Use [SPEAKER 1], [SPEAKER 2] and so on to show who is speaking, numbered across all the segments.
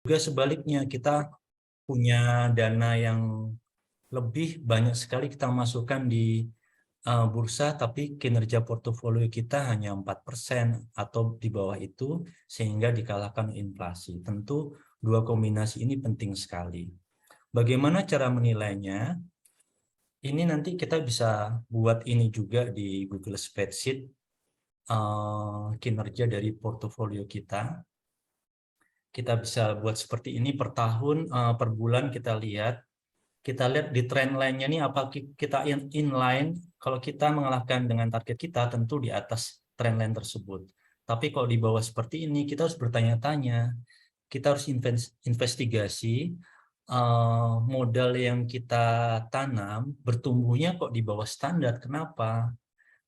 [SPEAKER 1] Juga sebaliknya, kita punya dana yang lebih banyak sekali kita masukkan di bursa, tapi kinerja portofolio kita hanya 4% atau di bawah itu, sehingga dikalahkan inflasi. Tentu dua kombinasi ini penting sekali. Bagaimana cara menilainya? Ini nanti kita bisa buat ini juga di Google Spreadsheet, kinerja dari portofolio kita. Kita bisa buat seperti ini per tahun, per bulan kita lihat. Kita lihat di trend line-nya nih, apa kita inline. Kalau kita mengalahkan dengan target kita, tentu di atas trend line tersebut. Tapi kalau di bawah seperti ini, kita harus bertanya-tanya. Kita harus investigasi, modal yang kita tanam bertumbuhnya kok di bawah standar. Kenapa?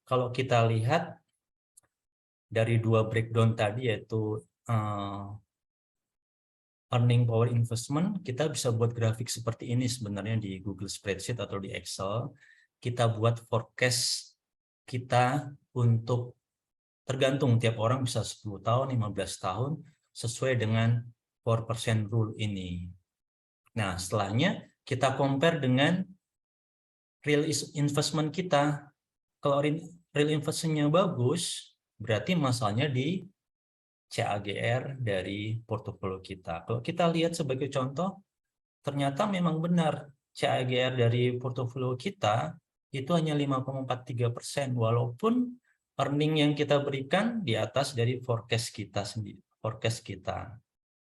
[SPEAKER 1] Kalau kita lihat dari dua breakdown tadi, yaitu earning power investment, kita bisa buat grafik seperti ini sebenarnya di Google Spreadsheet atau di Excel. Kita buat forecast kita untuk, tergantung tiap orang bisa 10 tahun, 15 tahun, sesuai dengan 4% rule ini. Nah, setelahnya kita compare dengan real investment kita. Kalau real investment-nya bagus, berarti masalahnya di CAGR dari portofolio kita. Kalau kita lihat sebagai contoh, ternyata memang benar CAGR dari portofolio kita itu hanya 5,43%, walaupun earning yang kita berikan di atas dari forecast kita sendiri, forecast kita.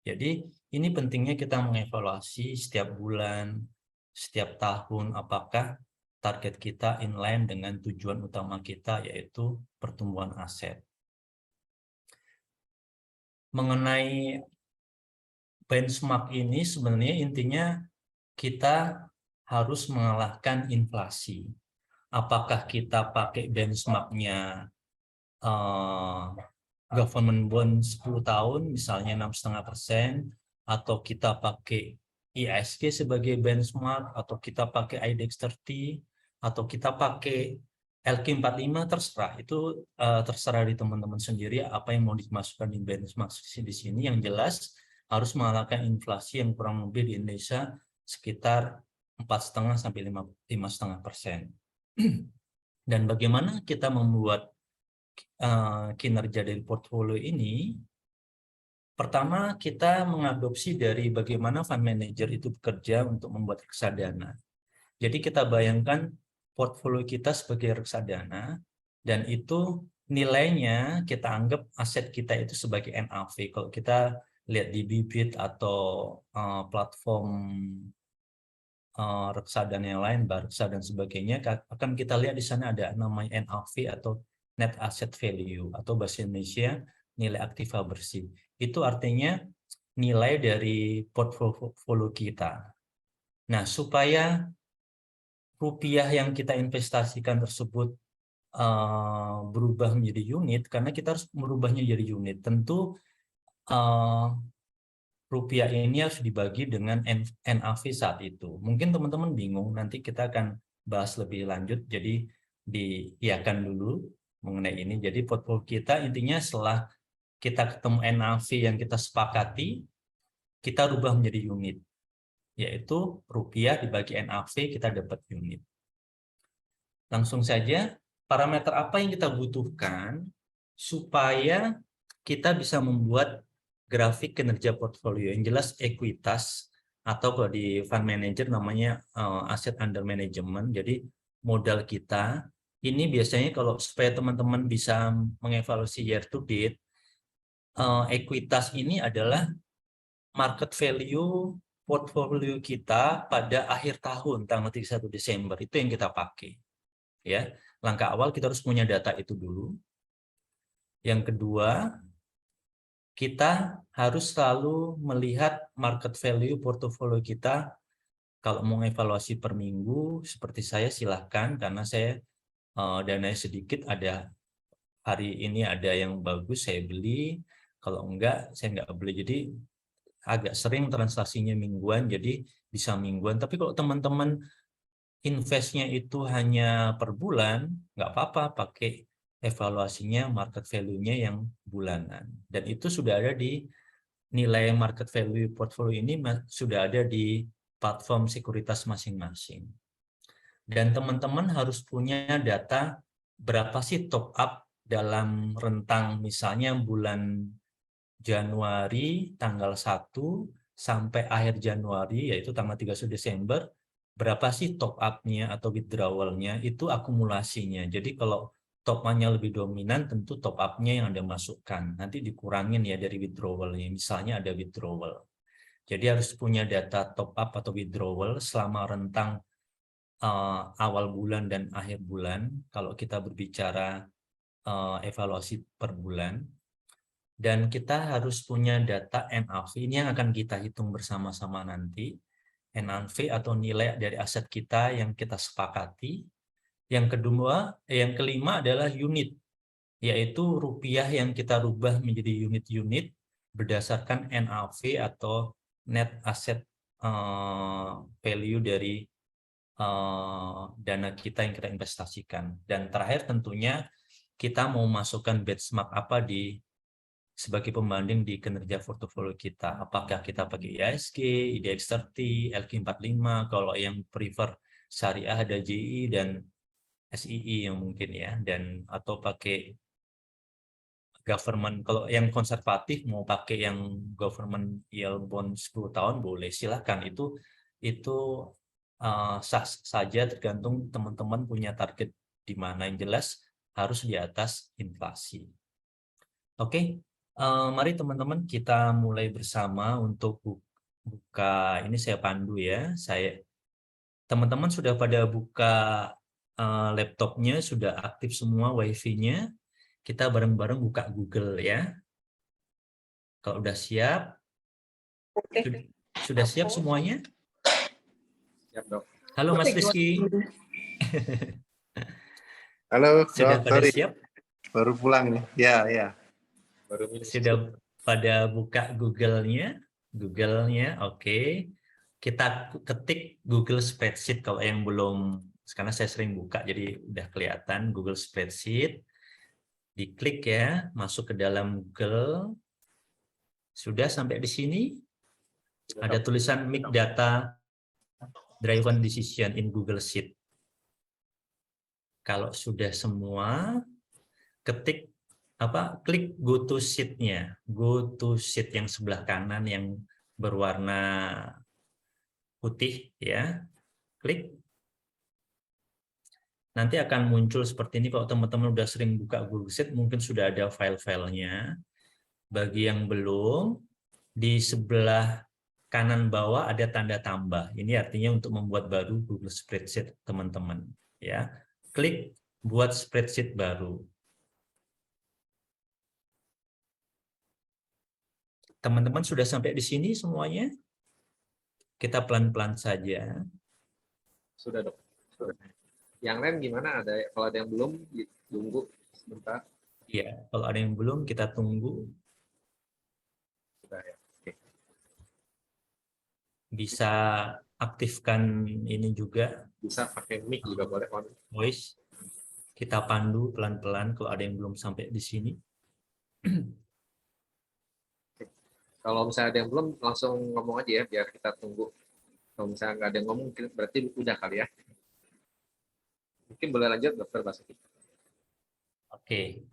[SPEAKER 1] Jadi ini pentingnya kita mengevaluasi setiap bulan, setiap tahun, apakah target kita inline dengan tujuan utama kita, yaitu pertumbuhan aset. Mengenai benchmark ini, sebenarnya intinya kita harus mengalahkan inflasi. Apakah kita pakai benchmarknya government bond 10 tahun, misalnya 6,5%, atau kita pakai ISG sebagai benchmark, atau kita pakai IDX 30, atau kita pakai LQ45, terserah. Itu terserah di teman-teman sendiri apa yang mau dimasukkan di benchmark di sini. Yang jelas harus mengalahkan inflasi yang kurang lebih di Indonesia sekitar 4,5 sampai 5,5%. Dan bagaimana kita membuat kinerja dari portfolio ini? Pertama, kita mengadopsi dari bagaimana fund manager itu bekerja untuk membuat reksadana. Jadi kita bayangkan portfolio kita sebagai reksadana, dan itu nilainya kita anggap aset kita itu sebagai NAV. Kalau kita lihat di Bibit atau platform reksadana yang lain, Barca dan sebagainya, akan kita lihat di sana ada namanya NAV atau Net Asset Value, atau bahasa Indonesia nilai aktiva bersih. Itu artinya nilai dari portfolio kita. Nah, supaya rupiah yang kita investasikan tersebut berubah menjadi unit, karena kita harus merubahnya jadi unit, tentu rupiah ini harus dibagi dengan NAV saat itu. Mungkin teman-teman bingung, nanti kita akan bahas lebih lanjut, jadi diiakan dulu mengenai ini. Jadi portfolio kita intinya setelah kita ketemu NAV yang kita sepakati, kita rubah menjadi unit, yaitu rupiah dibagi NAV, kita dapat unit. Langsung saja, parameter apa yang kita butuhkan supaya kita bisa membuat grafik kinerja portfolio. Yang jelas ekuitas, atau kalau di fund manager namanya asset under management. Jadi modal kita ini biasanya, kalau supaya teman-teman bisa mengevaluasi year to date, ekuitas ini adalah market value portfolio kita pada akhir tahun tanggal 31 Desember. Itu yang kita pakai. Ya, langkah awal kita harus punya data itu dulu. Yang kedua, kita harus selalu melihat market value portofolio kita. Kalau mau evaluasi per minggu, seperti saya, silahkan, karena saya dananya sedikit, ada hari ini ada yang bagus saya beli, kalau enggak saya enggak beli. Jadi agak sering transaksinya mingguan, jadi bisa mingguan. Tapi kalau teman-teman investnya itu hanya per bulan, nggak apa-apa, pakai evaluasinya market value-nya yang bulanan. Dan itu sudah ada di nilai market value portfolio ini sudah ada di platform sekuritas masing-masing. Dan teman-teman harus punya data berapa sih top up dalam rentang misalnya bulan Januari tanggal 1 sampai akhir Januari, yaitu tanggal 31 Desember, berapa sih top up-nya atau withdrawal-nya, itu akumulasinya. Jadi kalau top up-nya lebih dominan, tentu top up-nya yang Anda masukkan. Nanti dikurangin ya dari withdrawal-nya, misalnya ada withdrawal. Jadi harus punya data top up atau withdrawal selama rentang awal bulan dan akhir bulan, kalau kita berbicara evaluasi per bulan. Dan kita harus punya data NAV, ini yang akan kita hitung bersama-sama nanti. NAV atau nilai dari aset kita yang kita sepakati. Yang kelima adalah unit, yaitu rupiah yang kita rubah menjadi unit-unit berdasarkan NAV atau net asset value dari dana kita yang kita investasikan. Dan terakhir tentunya kita mau masukkan benchmark apa sebagai pembanding di kinerja portofolio kita. Apakah kita pakai IHSG, IDX30, LQ45, kalau yang prefer syariah ada JI dan SII yang mungkin ya, dan atau pakai government. Kalau yang konservatif mau pakai yang government yield bond 10 tahun boleh, silahkan. Itu sah saja, tergantung teman-teman punya target di mana. Yang jelas harus di atas inflasi. Oke. Mari teman-teman kita mulai bersama untuk buka, ini saya pandu ya. Teman-teman sudah pada buka laptopnya, sudah aktif semua wifi-nya. Kita bareng-bareng buka Google ya. Kalau udah siap, sudah siap semuanya?
[SPEAKER 2] Siap, Dok.
[SPEAKER 1] Halo Mas Rizky.
[SPEAKER 2] Halo,
[SPEAKER 1] Sudah
[SPEAKER 2] Dok.
[SPEAKER 1] pada
[SPEAKER 2] Sorry.
[SPEAKER 1] siap?
[SPEAKER 2] Baru pulang nih. Ya.
[SPEAKER 1] Sudah pada buka Google-nya? Oke. Kita ketik Google Spreadsheet kalau yang belum, karena saya sering buka jadi udah kelihatan Google Spreadsheet. Diklik ya, masuk ke dalam Google. Sudah sampai di sini? Ada tulisan Make Data Driven Decision in Google Sheet. Kalau sudah semua, klik Go to Sheet-nya. Go to Sheet yang sebelah kanan yang berwarna putih ya. Klik. Nanti akan muncul seperti ini. Kalau teman-teman udah sering buka Google Sheet, mungkin sudah ada file-filenya. Bagi yang belum, di sebelah kanan bawah ada tanda tambah. Ini artinya untuk membuat baru Google Spreadsheet teman-teman. Ya, klik buat spreadsheet baru. Teman-teman sudah sampai di sini semuanya? Kita pelan-pelan saja.
[SPEAKER 2] Sudah, Dok. Sudah. Yang lain gimana? Kalau ada yang belum, tunggu sebentar.
[SPEAKER 1] Iya, kalau ada yang belum kita tunggu.
[SPEAKER 2] Sudah ya. Oke.
[SPEAKER 1] Bisa aktifkan ini juga.
[SPEAKER 2] Bisa pakai mic juga boleh.
[SPEAKER 1] Voice. Kita pandu pelan-pelan kalau ada yang belum sampai di sini.
[SPEAKER 2] Kalau misalnya ada yang belum, langsung ngomong aja ya, biar kita tunggu. Kalau misalnya nggak ada yang ngomong, berarti udah kali ya. Mungkin boleh lanjut, Dokter Basuki.
[SPEAKER 1] Oke.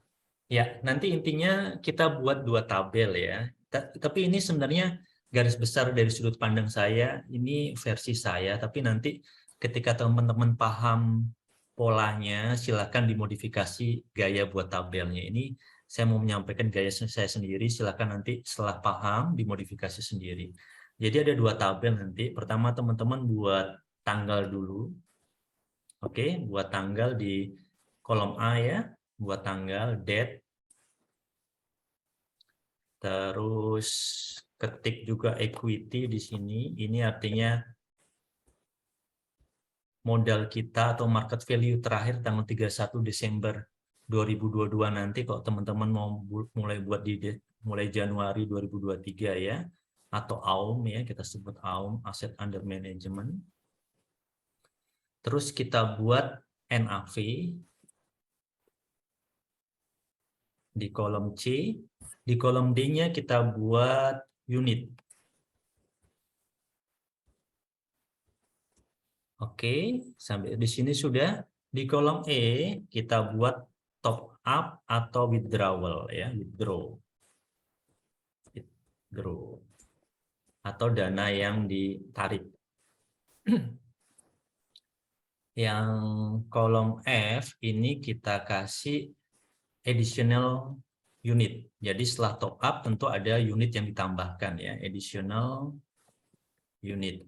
[SPEAKER 1] Ya, nanti intinya kita buat dua tabel ya. Tapi ini sebenarnya garis besar dari sudut pandang saya, ini versi saya, tapi nanti ketika teman-teman paham polanya, silakan dimodifikasi gaya buat tabelnya. Ini saya mau menyampaikan gaya saya sendiri, silakan nanti setelah paham dimodifikasi sendiri. Jadi ada dua tabel nanti. Pertama teman-teman buat tanggal dulu. Oke, buat tanggal di kolom A ya, buat tanggal, date. Terus ketik juga equity di sini. Ini artinya modal kita atau market value terakhir tanggal 31 Desember 2022 nanti kalau teman-teman mau mulai buat mulai Januari 2023 ya, atau AUM ya, kita sebut AUM, Asset Under Management. Terus kita buat NAV di kolom C. Di kolom D-nya kita buat unit. Oke, sampai di sini sudah. Di kolom E kita buat top up atau withdrawal ya, withdraw atau dana yang ditarik. Yang kolom F ini kita kasih additional unit. Jadi setelah top up tentu ada unit yang ditambahkan ya, additional unit.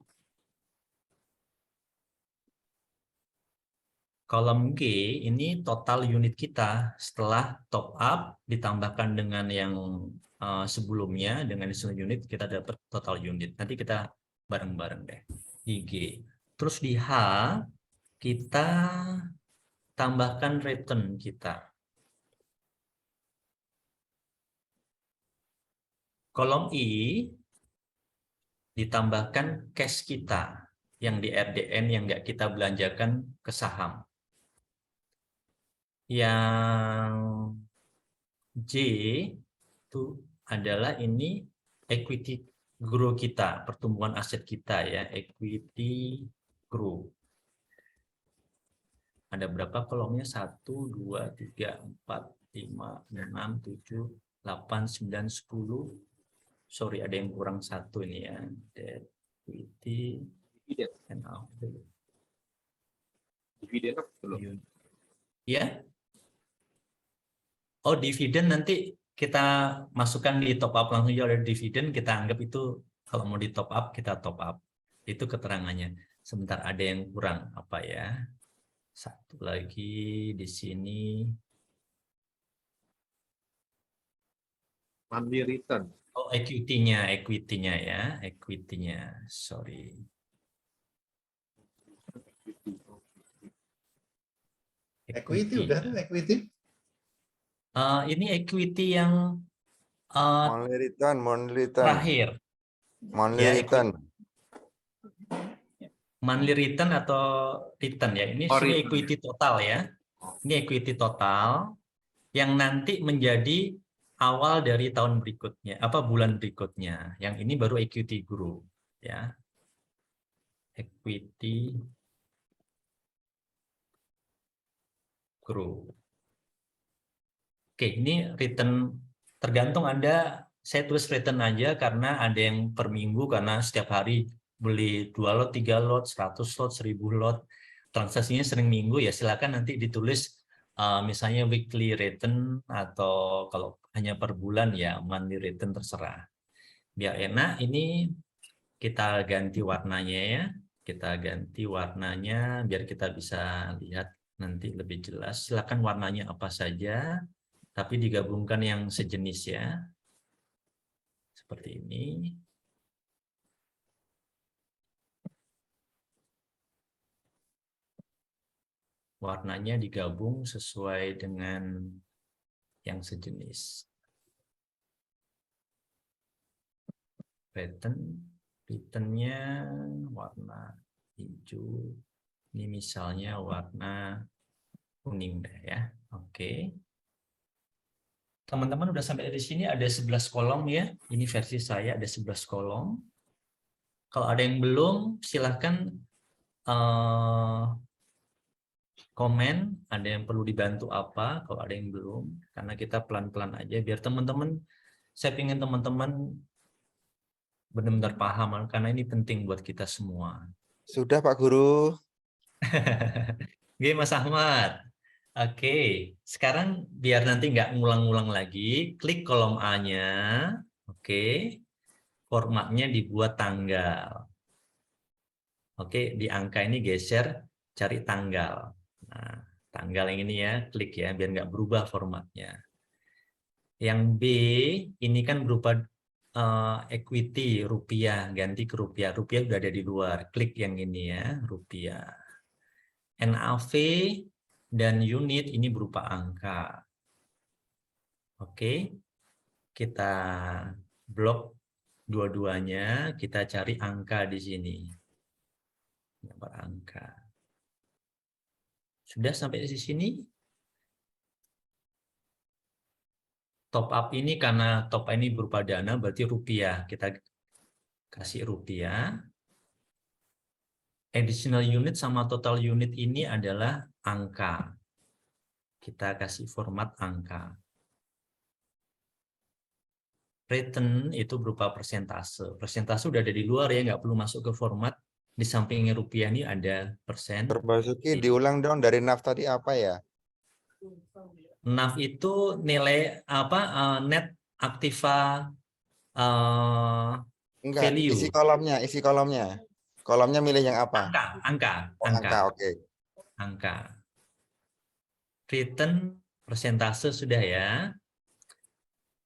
[SPEAKER 1] Kolom G ini total unit kita setelah top up ditambahkan dengan yang sebelumnya dengan additional unit kita dapat total unit. Nanti kita bareng-bareng deh di G. Terus di H kita tambahkan return kita. Kolom I ditambahkan cash kita yang di RDN yang nggak kita belanjakan ke saham. Yang J itu adalah ini equity grow kita, pertumbuhan aset kita ya, equity grow. Ada berapa kolomnya? 1, 2, 3, 4, 5, 6, 7, 8, 9, 10. Sorry, ada yang kurang satu ini ya. Equity and output.
[SPEAKER 2] Dividen belum.
[SPEAKER 1] Ya. Oh, dividen nanti kita masukkan di top up langsung aja oleh dividen, kita anggap itu kalau mau di top up kita top up. Itu keterangannya. Sebentar ada yang kurang apa ya? Satu lagi di sini.
[SPEAKER 2] Monthly return.
[SPEAKER 1] Oh, equity-nya ya, equity-nya. Sorry.
[SPEAKER 3] Equity udah tuh equity.
[SPEAKER 1] Ini equity yang
[SPEAKER 4] Monthly return.
[SPEAKER 1] terakhir.
[SPEAKER 4] Monthly
[SPEAKER 1] Ya,
[SPEAKER 4] return.
[SPEAKER 1] Monthly return atau return ya. Ini
[SPEAKER 2] Oh,
[SPEAKER 1] sini
[SPEAKER 2] return.
[SPEAKER 1] equity total ya. Ini equity total yang nanti menjadi awal dari tahun berikutnya, apa bulan berikutnya. Yang ini baru equity grow ya. Equity grow. Oke, ini return tergantung Anda, saya tulis return aja karena ada yang per minggu karena setiap hari beli 2 lot, 3 lot, 100 lot, 1000 lot. Transaksinya sering minggu ya silakan nanti ditulis misalnya weekly return atau kalau hanya per bulan ya monthly return terserah. Biar enak ini kita ganti warnanya ya. Kita ganti warnanya biar kita bisa lihat nanti lebih jelas. Silakan warnanya apa saja. Tapi digabungkan yang sejenis ya. Seperti ini. Warnanya digabung sesuai dengan yang sejenis. Pattern-nya warna hijau. Ini misalnya warna kuning deh ya. Oke. Teman-teman udah sampai di sini ada 11 kolom ya. Ini versi saya ada 11 kolom. Kalau ada yang belum silahkan komen, ada yang perlu dibantu apa, kalau ada yang belum, karena kita pelan-pelan aja, biar teman-teman, saya ingin teman-teman benar-benar paham, karena ini penting buat kita semua.
[SPEAKER 4] Sudah Pak Guru.
[SPEAKER 1] Oke Mas Ahmad. Oke, sekarang biar nanti nggak ngulang-ngulang lagi, klik kolom A-nya, oke, formatnya dibuat tanggal. Oke, di angka ini geser, cari tanggal. Nah, tanggal yang ini ya, klik ya, biar nggak berubah formatnya. Yang B, ini kan berupa equity, rupiah, ganti ke rupiah. Rupiah udah ada di luar, klik yang ini ya, rupiah. NAV dan unit ini berupa angka. Oke, kita blok dua-duanya, kita cari angka di sini. Gambar angka. Sudah sampai di sini? top up ini karena top up ini berupa dana berarti rupiah. Kita kasih rupiah. Additional unit sama total unit ini adalah angka. Kita kasih format angka. Return itu berupa persentase. Persentase udah ada di luar ya, nggak perlu masuk ke format. Di sampingnya rupiah ini ada persen.
[SPEAKER 4] Dr. Basuki diulang dong dari NAV tadi apa ya?
[SPEAKER 1] NAV itu nilai apa net aktiva
[SPEAKER 4] Enggak,
[SPEAKER 1] value.
[SPEAKER 4] isi kolomnya, isi kolomnya. Kolomnya milih yang apa?
[SPEAKER 1] Angka.
[SPEAKER 4] Oh, angka, oke.
[SPEAKER 1] Angka. Return persentase sudah ya.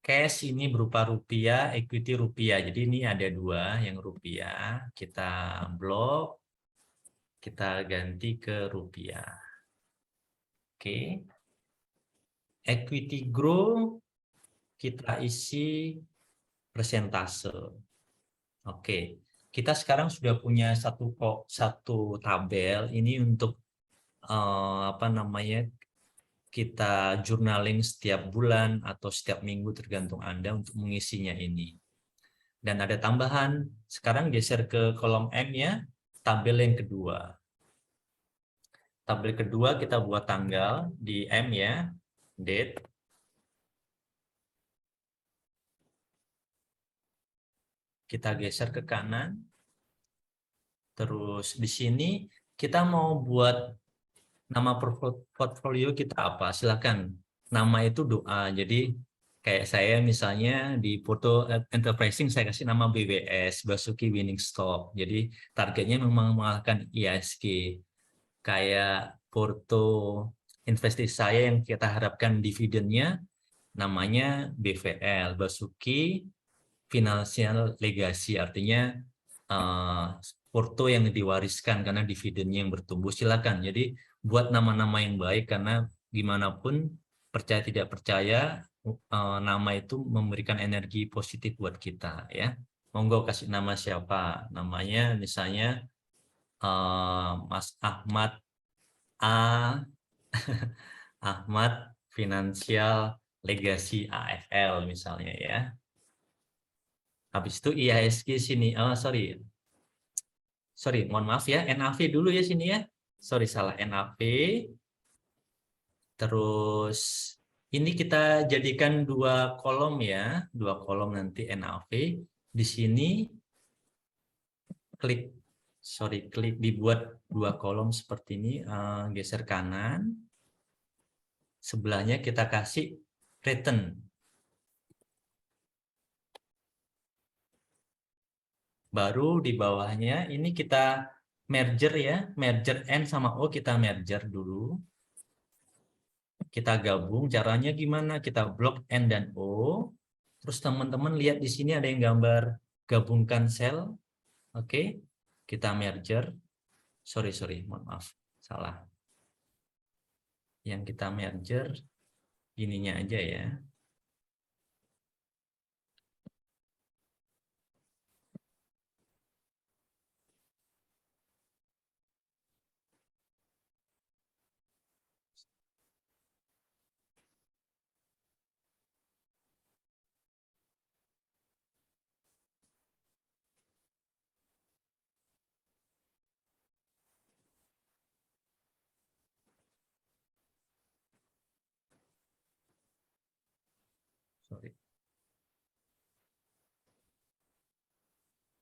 [SPEAKER 1] Cash ini berupa rupiah, equity rupiah. Jadi ini ada dua yang rupiah. Kita blok, kita ganti ke rupiah. Oke. Equity grow, kita isi persentase. Oke. Kita sekarang sudah punya satu tabel. Ini untuk apa namanya? Kita journaling setiap bulan atau setiap minggu tergantung Anda untuk mengisinya ini. Dan ada tambahan, sekarang geser ke kolom M ya, tabel yang kedua. Tabel kedua kita buat tanggal di M ya, date. Kita geser ke kanan. Terus di sini kita mau buat nama portfolio kita apa? Silakan. Nama itu doa. Jadi kayak saya misalnya di Porto Enterprising saya kasih nama BWS, Basuki Winning Stock. Jadi targetnya memang mengalahkan IASG. Kayak Porto investasi saya yang kita harapkan dividennya namanya BVL, Basuki Financial Legacy. Artinya Porto yang diwariskan karena dividennya yang bertumbuh. Silakan. Jadi buat nama-nama yang baik karena gimana pun percaya tidak percaya nama itu memberikan energi positif buat kita ya. Monggo kasih nama siapa? Namanya misalnya Mas Ahmad A Ahmad Financial Legacy AFL misalnya ya. Habis itu IHSG sini. Oh, sorry, mohon maaf ya. NAV dulu ya sini ya. Sorry, salah NAV. Terus ini kita jadikan dua kolom ya. Dua kolom nanti NAV. Di sini klik dibuat dua kolom seperti ini. Geser kanan. Sebelahnya kita kasih return. Baru di bawahnya ini kita merger ya, merger N sama O kita merger dulu. Kita gabung, caranya gimana? Kita blok N dan O. Terus teman-teman lihat di sini ada yang gambar gabungkan sel. Oke, kita merger. Sorry, mohon maaf, salah. Yang kita merger ininya aja ya. Sorry.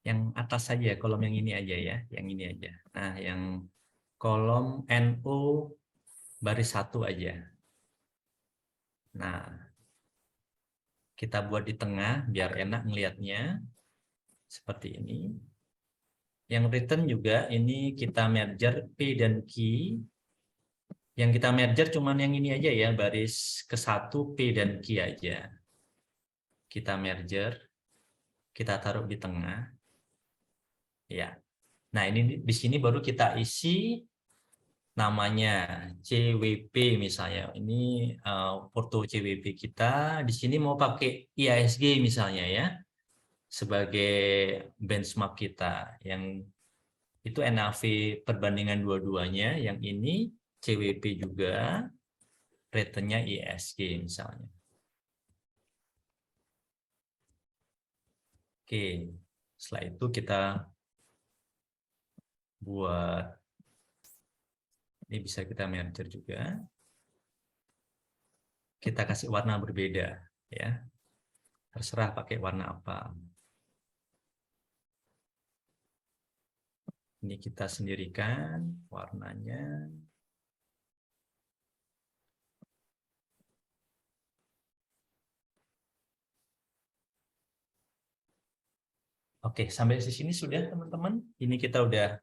[SPEAKER 1] Yang atas saja, kolom yang ini aja ya, yang ini aja. Nah, yang kolom NO baris 1 aja. Nah, kita buat di tengah biar enak ngelihatnya. Seperti ini. Yang return juga ini kita merger P dan Q. Yang kita merger cuman yang ini aja ya, baris ke-1 P dan Q aja. Kita merger, kita taruh di tengah. Ya. Nah, ini di sini baru kita isi namanya CWP misalnya. Ini porto CWP kita. Di sini mau pakai IHSG misalnya ya, sebagai benchmark kita. Yang itu NAV perbandingan dua-duanya. Yang ini CWP juga, returnnya IHSG misalnya. Oke, setelah itu kita buat, ini bisa kita merger juga. Kita kasih warna berbeda, ya. Terserah pakai warna apa. Ini kita sendirikan warnanya. Oke, sampai di sini sudah teman-teman. Ini kita udah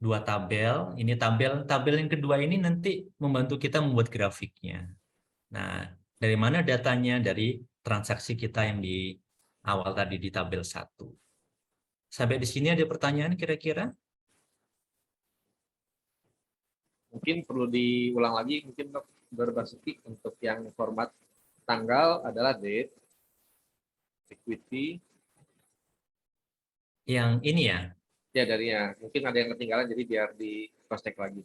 [SPEAKER 1] 2 tabel. Ini tabel yang kedua ini nanti membantu kita membuat grafiknya. Nah, dari mana datanya? Dari transaksi kita yang di awal tadi di tabel 1. Sampai di sini ada pertanyaan kira-kira?
[SPEAKER 2] Mungkin perlu diulang lagi, mungkin berbasuki untuk yang format tanggal adalah date, equity,
[SPEAKER 1] Yang ini ya?
[SPEAKER 2] ya darinya. Mungkin ada yang ketinggalan, jadi biar di cross check lagi.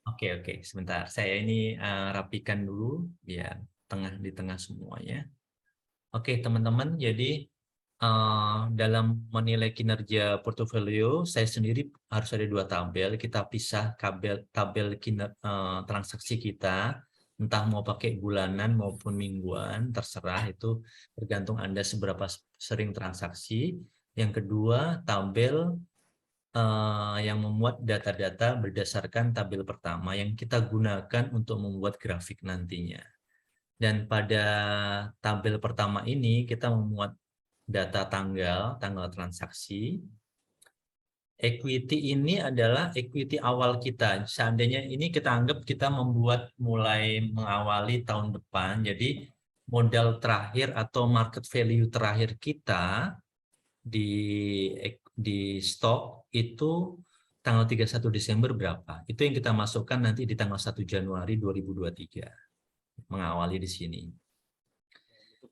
[SPEAKER 1] Oke, sebentar. Saya ini rapikan dulu biar di tengah semuanya. Oke, teman-teman. Jadi dalam menilai kinerja portofolio, saya sendiri harus ada 2 tabel. Kita pisah tabel transaksi kita, entah mau pakai bulanan maupun mingguan, terserah, itu tergantung Anda seberapa sering transaksi. Yang kedua, tabel yang memuat data-data berdasarkan tabel pertama yang kita gunakan untuk membuat grafik nantinya. Dan pada tabel pertama ini kita memuat data tanggal transaksi. Equity ini adalah equity awal kita. Seandainya ini kita anggap kita mulai mengawali tahun depan. Jadi modal terakhir atau market value terakhir kita di stok itu tanggal 31 Desember berapa? Itu yang kita masukkan nanti di tanggal 1 Januari 2023. Mengawali di sini.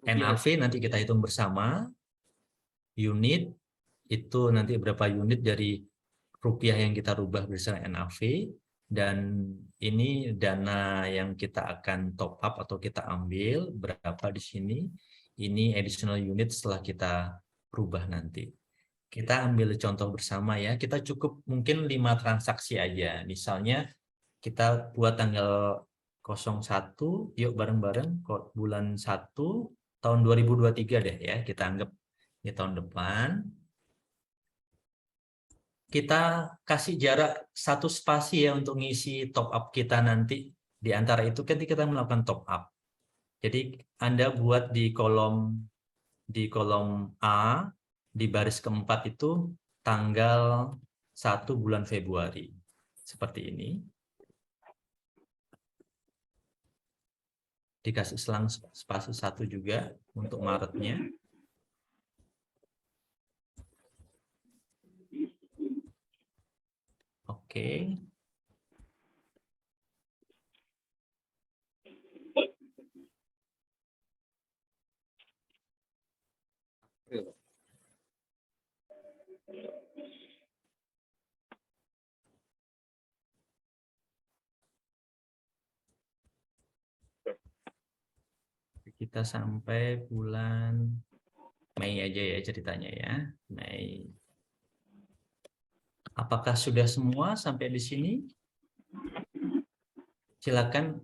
[SPEAKER 1] NAV nanti kita hitung bersama. Unit itu nanti berapa unit dari rupiah yang kita rubah berdasarkan NAV. Dan ini dana yang kita akan top up atau kita ambil berapa di sini. Ini additional unit setelah kita rubah nanti. Kita ambil contoh bersama ya. Kita cukup mungkin 5 transaksi aja. Misalnya kita buat tanggal 01, yuk bareng-bareng bulan 1 tahun 2023 deh ya. Kita anggap ini tahun depan. Kita kasih jarak 1 spasi ya untuk ngisi top up kita nanti. Di antara itu kan kita melakukan top up. Jadi Anda buat di kolom A, di baris keempat itu tanggal 1 bulan Februari. Seperti ini. Dikasih selang spasi 1 juga untuk Maretnya. Oke. Kita sampai bulan Mei aja ya ceritanya ya. Mei. Apakah sudah semua sampai di sini? Silakan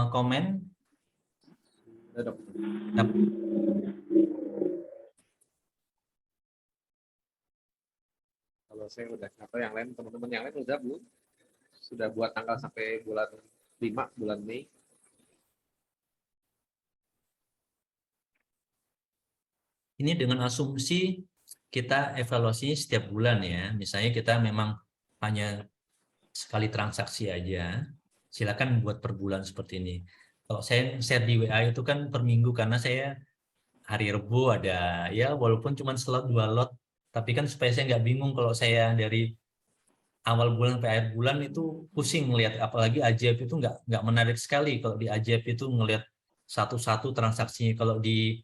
[SPEAKER 1] komen.
[SPEAKER 2] Kalau saya udah, atau yang lain, teman-teman yang lain udah belum? Sudah buat tanggal sampai bulan 5, bulan Mei.
[SPEAKER 1] Ini dengan asumsi kita evaluasinya setiap bulan ya. Misalnya kita memang hanya sekali transaksi aja, silakan buat per bulan seperti ini. Kalau saya share di WA itu kan per minggu karena saya hari Rebu ada ya, walaupun cuma slot 2 lot, tapi kan supaya saya nggak bingung kalau saya dari awal bulan sampai akhir bulan itu pusing ngelihat, apalagi ajaib itu nggak menarik sekali kalau di ajaib itu ngelihat satu-satu transaksinya. Kalau di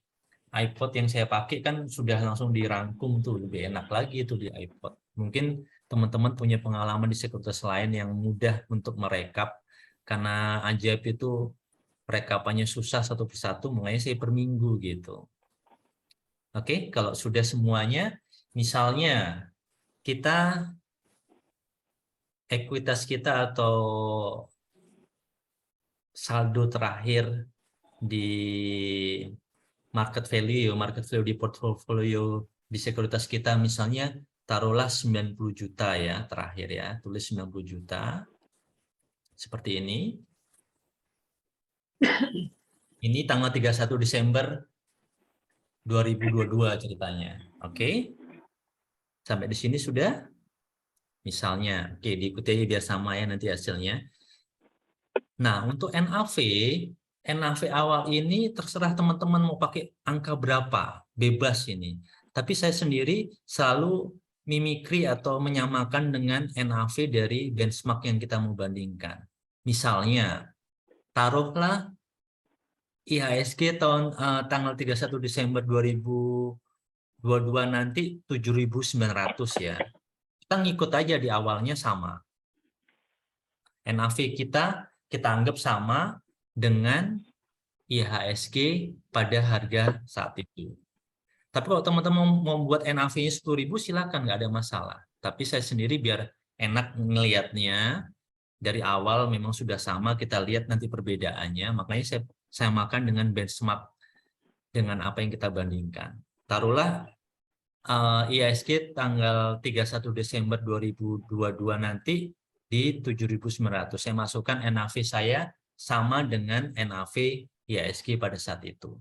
[SPEAKER 1] iPod yang saya pakai kan sudah langsung dirangkum tuh, lebih enak lagi itu di iPod. Mungkin teman-teman punya pengalaman di sekuritas lain yang mudah untuk merekap, karena ajaib itu rekapannya susah satu persatu, makanya saya per minggu gitu. Oke, kalau sudah semuanya, misalnya kita ekuitas kita atau saldo terakhir di market value di portfolio di sekuritas kita misalnya taruhlah 90 juta ya terakhir ya, tulis 90 juta seperti ini. Ini tanggal 31 Desember 2022 ceritanya. Oke. Sampai di sini sudah? Misalnya, oke, diikuti aja biar sama ya nanti hasilnya. Nah, untuk NAV awal ini terserah teman-teman mau pakai angka berapa, bebas ini. Tapi saya sendiri selalu mimikri atau menyamakan dengan NAV dari benchmark yang kita mau bandingkan. Misalnya, taruhlah IHSG tanggal 31 Desember 2022 nanti 7.900 ya. Kita ngikut aja di awalnya sama. NAV kita anggap sama dengan IHSG pada harga saat itu. Tapi kalau teman-teman mau membuat NAV-nya 10.000 silakan, nggak ada masalah. Tapi saya sendiri biar enak ngelihatnya dari awal memang sudah sama, kita lihat nanti perbedaannya. Makanya saya samakan dengan benchmark dengan apa yang kita bandingkan. Taruhlah IHSG tanggal 31 Desember 2022 nanti di 7.900. Saya masukkan NAV saya sama dengan NAV IHSG pada saat itu.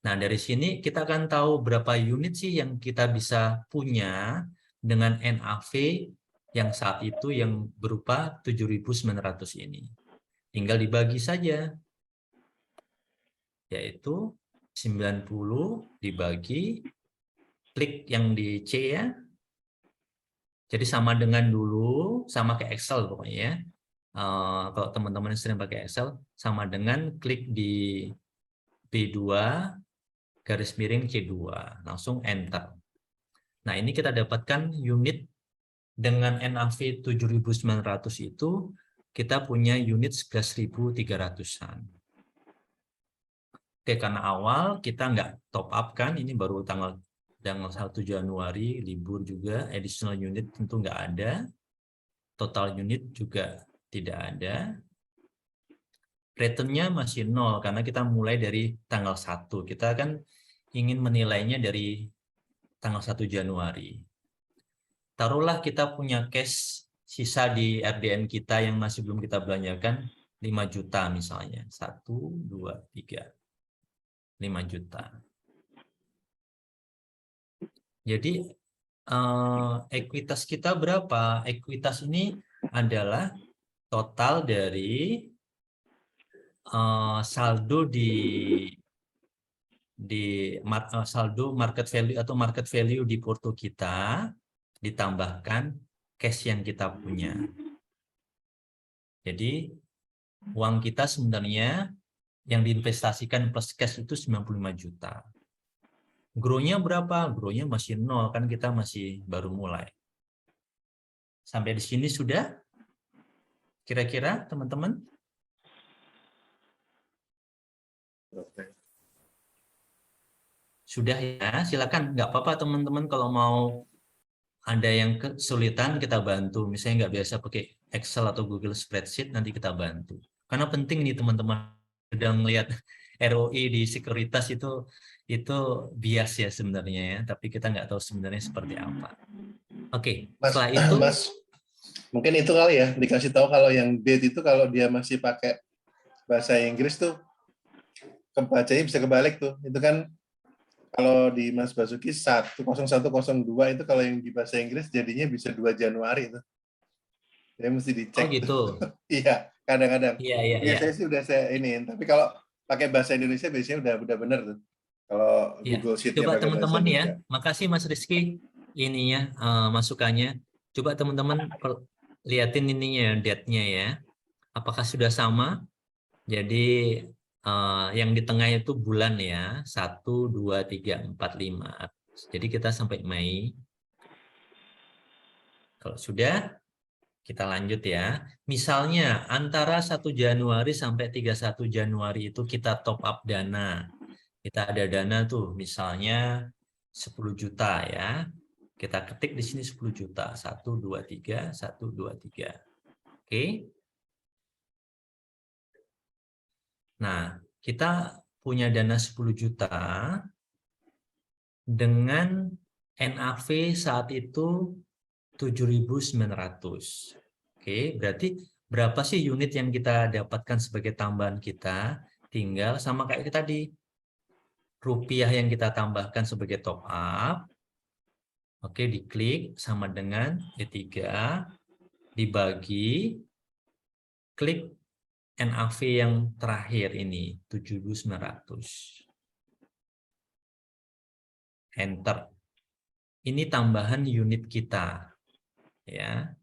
[SPEAKER 1] Nah, dari sini kita akan tahu berapa unit sih yang kita bisa punya dengan NAV yang saat itu yang berupa 7.900 ini. Tinggal dibagi saja. Yaitu 90 dibagi klik yang di C ya. Jadi sama dengan dulu, sama kayak Excel pokoknya ya. Kalau teman-teman sering pakai Excel, sama dengan klik di B2, garis miring C2, langsung Enter. Nah ini kita dapatkan unit dengan NAV 7.900 itu, kita punya unit 11.300-an. Oke, karena awal kita nggak top up kan, ini baru tanggal 1 Januari, libur juga, additional unit tentu nggak ada, total unit juga tidak ada, returnnya masih 0 karena kita mulai dari tanggal 1, kita kan ingin menilainya dari tanggal 1 Januari. Taruhlah kita punya cash sisa di RDN kita yang masih belum kita belanjakan 5 juta misalnya, 1, 2, 3, 5 juta. Jadi ekuitas kita berapa? Ekuitas ini adalah total dari saldo saldo market value atau market value di porto kita ditambahkan cash yang kita punya. Jadi uang kita sebenarnya yang diinvestasikan plus cash itu 95 juta. Grow-nya berapa? Grow-nya masih 0, kan kita masih baru mulai. Sampai di sini sudah? Kira-kira teman-teman? Sudah ya, silakan. Nggak apa-apa teman-teman kalau mau ada yang kesulitan kita bantu. Misalnya nggak biasa pakai Excel atau Google Spreadsheet, nanti kita bantu. Karena penting nih teman-teman, udah melihat ROI di sekuritas itu bias ya sebenarnya ya, tapi kita nggak tahu sebenarnya seperti apa. Oke, setelah itu
[SPEAKER 3] Mas, mungkin itu kali ya dikasih tahu kalau yang date itu kalau dia masih pakai bahasa Inggris tuh kebacanya bisa kebalik tuh. Itu kan kalau di Mas Basuki 10102 itu kalau yang di bahasa Inggris jadinya bisa 2 Januari itu. Jadi mesti dicek.
[SPEAKER 1] oh gitu.
[SPEAKER 3] Iya, kadang-kadang.
[SPEAKER 1] Iya.
[SPEAKER 3] Biasanya sih udah saya ini, tapi kalau pakai bahasa Indonesia biasanya udah benar tuh. Kalau
[SPEAKER 1] Ya.
[SPEAKER 3] Google Sheet-nya
[SPEAKER 1] Coba
[SPEAKER 3] pakai bahasa
[SPEAKER 1] teman-teman ya,
[SPEAKER 3] Indonesia.
[SPEAKER 1] makasih Mas Rizky ininya masukannya. Coba teman-teman liatin ininya date-nya ya. Apakah sudah sama? Jadi yang di tengah itu bulan ya, 1, 2, 3, 4, 5. Jadi kita sampai Mei. Kalau sudah, kita lanjut ya. Misalnya antara 1 Januari sampai 31 Januari itu kita top up dana. Kita ada dana tuh, misalnya 10 juta ya. Kita ketik di sini 10 juta. 1, 2, 3, 1, 2, 3. Oke. Nah, kita punya dana 10 juta dengan NAV saat itu 7.900. Oke, berarti berapa sih unit yang kita dapatkan sebagai tambahan kita? Tinggal sama kayak tadi. Rupiah yang kita tambahkan sebagai top up. Oke, diklik sama dengan E3, dibagi, klik NAV yang terakhir ini, 7.900. Enter. Ini tambahan unit kita. Ya.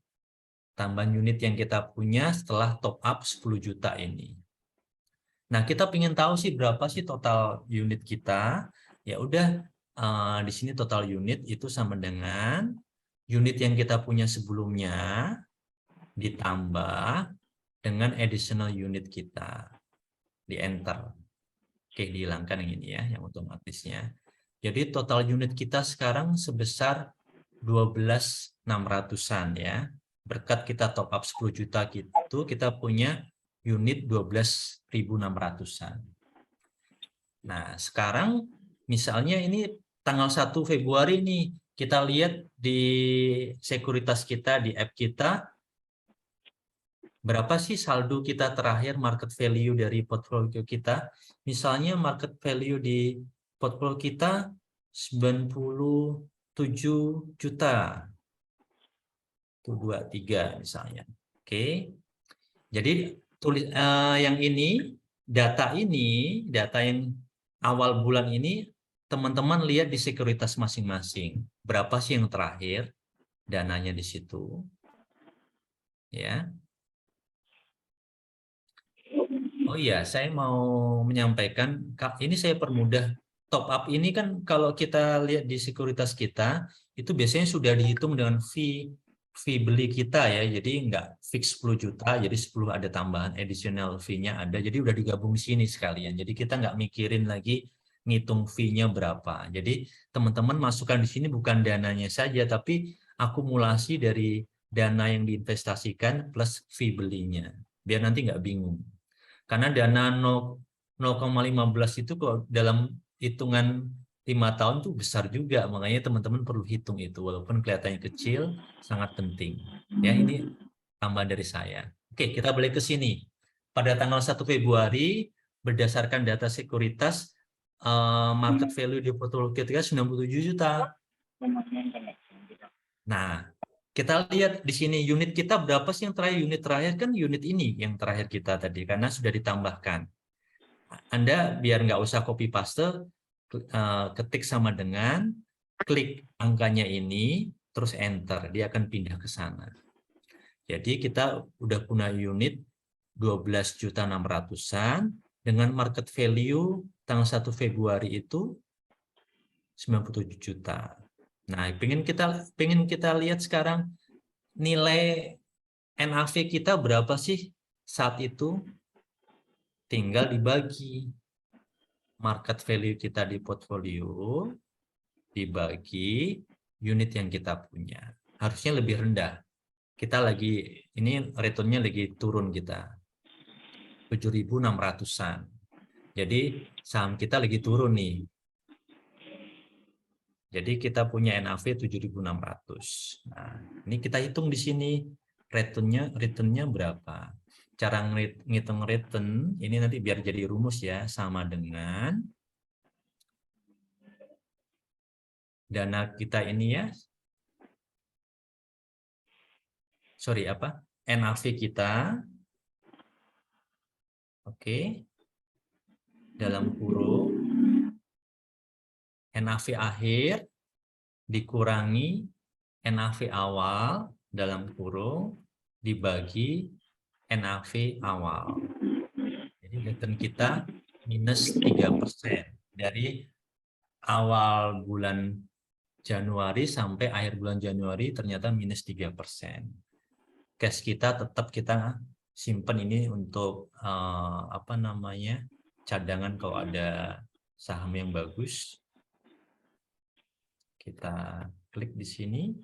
[SPEAKER 1] Tambahan unit yang kita punya setelah top up 10 juta ini. Nah, kita ingin tahu sih berapa sih total unit kita. Ya udah, di sini total unit itu sama dengan unit yang kita punya sebelumnya ditambah dengan additional unit kita. Di enter. Oke, dihilangkan yang ini ya, yang otomatisnya. Jadi total unit kita sekarang sebesar 12.600-an ya. Berkat kita top up 10 juta gitu, kita punya unit 12.600-an. Nah, sekarang misalnya ini tanggal 1 Februari nih, kita lihat di sekuritas kita, di app kita, berapa sih saldo kita terakhir market value dari portfolio kita? Misalnya market value di portfolio kita 97 juta. 23 misalnya. Oke. Jadi yang ini data yang awal bulan ini teman-teman lihat di sekuritas masing-masing. Berapa sih yang terakhir dananya di situ? Ya. Oh iya, saya mau menyampaikan, ini saya permudah. Top up ini kan kalau kita lihat di sekuritas kita, itu biasanya sudah dihitung dengan fee beli kita ya, jadi nggak fix 10 juta, jadi 10 ada tambahan additional fee-nya ada, jadi udah digabung di sini sekalian. Jadi kita nggak mikirin lagi ngitung fee-nya berapa. Jadi teman-teman masukkan di sini bukan dananya saja, tapi akumulasi dari dana yang diinvestasikan plus fee belinya, biar nanti nggak bingung. Karena dana 0,15 itu kok dalam hitungan 5 tahun tuh besar juga, makanya teman-teman perlu hitung itu, walaupun kelihatannya kecil, sangat penting. Ya, ini tambahan dari saya. Oke, kita balik ke sini. Pada tanggal 1 Februari, berdasarkan data sekuritas, market value di portfolio kita 97 juta. Nah, kita lihat di sini unit kita berapa sih yang terakhir? Unit terakhir kan unit ini yang terakhir kita tadi, karena sudah ditambahkan. Anda biar nggak usah copy paste, ketik sama dengan, klik angkanya ini, terus enter, dia akan pindah ke sana. Jadi kita udah punya unit 12.600-an dengan market value tanggal 1 Februari itu 97 juta. Nah, pengen kita lihat sekarang nilai NAV kita berapa sih saat itu? Tinggal dibagi market value kita di portfolio, dibagi unit yang kita punya. Harusnya lebih rendah. Kita lagi, ini returnnya lagi turun kita. 7.600-an. Jadi saham kita lagi turun nih. Jadi kita punya NAV 7.600. Nah, ini kita hitung di sini returnnya berapa. Cara ngitung return ini nanti biar jadi rumus ya, sama dengan dana kita ini ya. Sorry, apa? NAV kita. Oke. Dalam kurung NAV akhir dikurangi NAV awal dalam kurung dibagi NAV awal. Jadi return kita minus 3% dari awal bulan Januari sampai akhir bulan Januari ternyata minus 3%. Cash kita tetap kita simpan ini untuk cadangan kalau ada saham yang bagus. Kita klik di sini,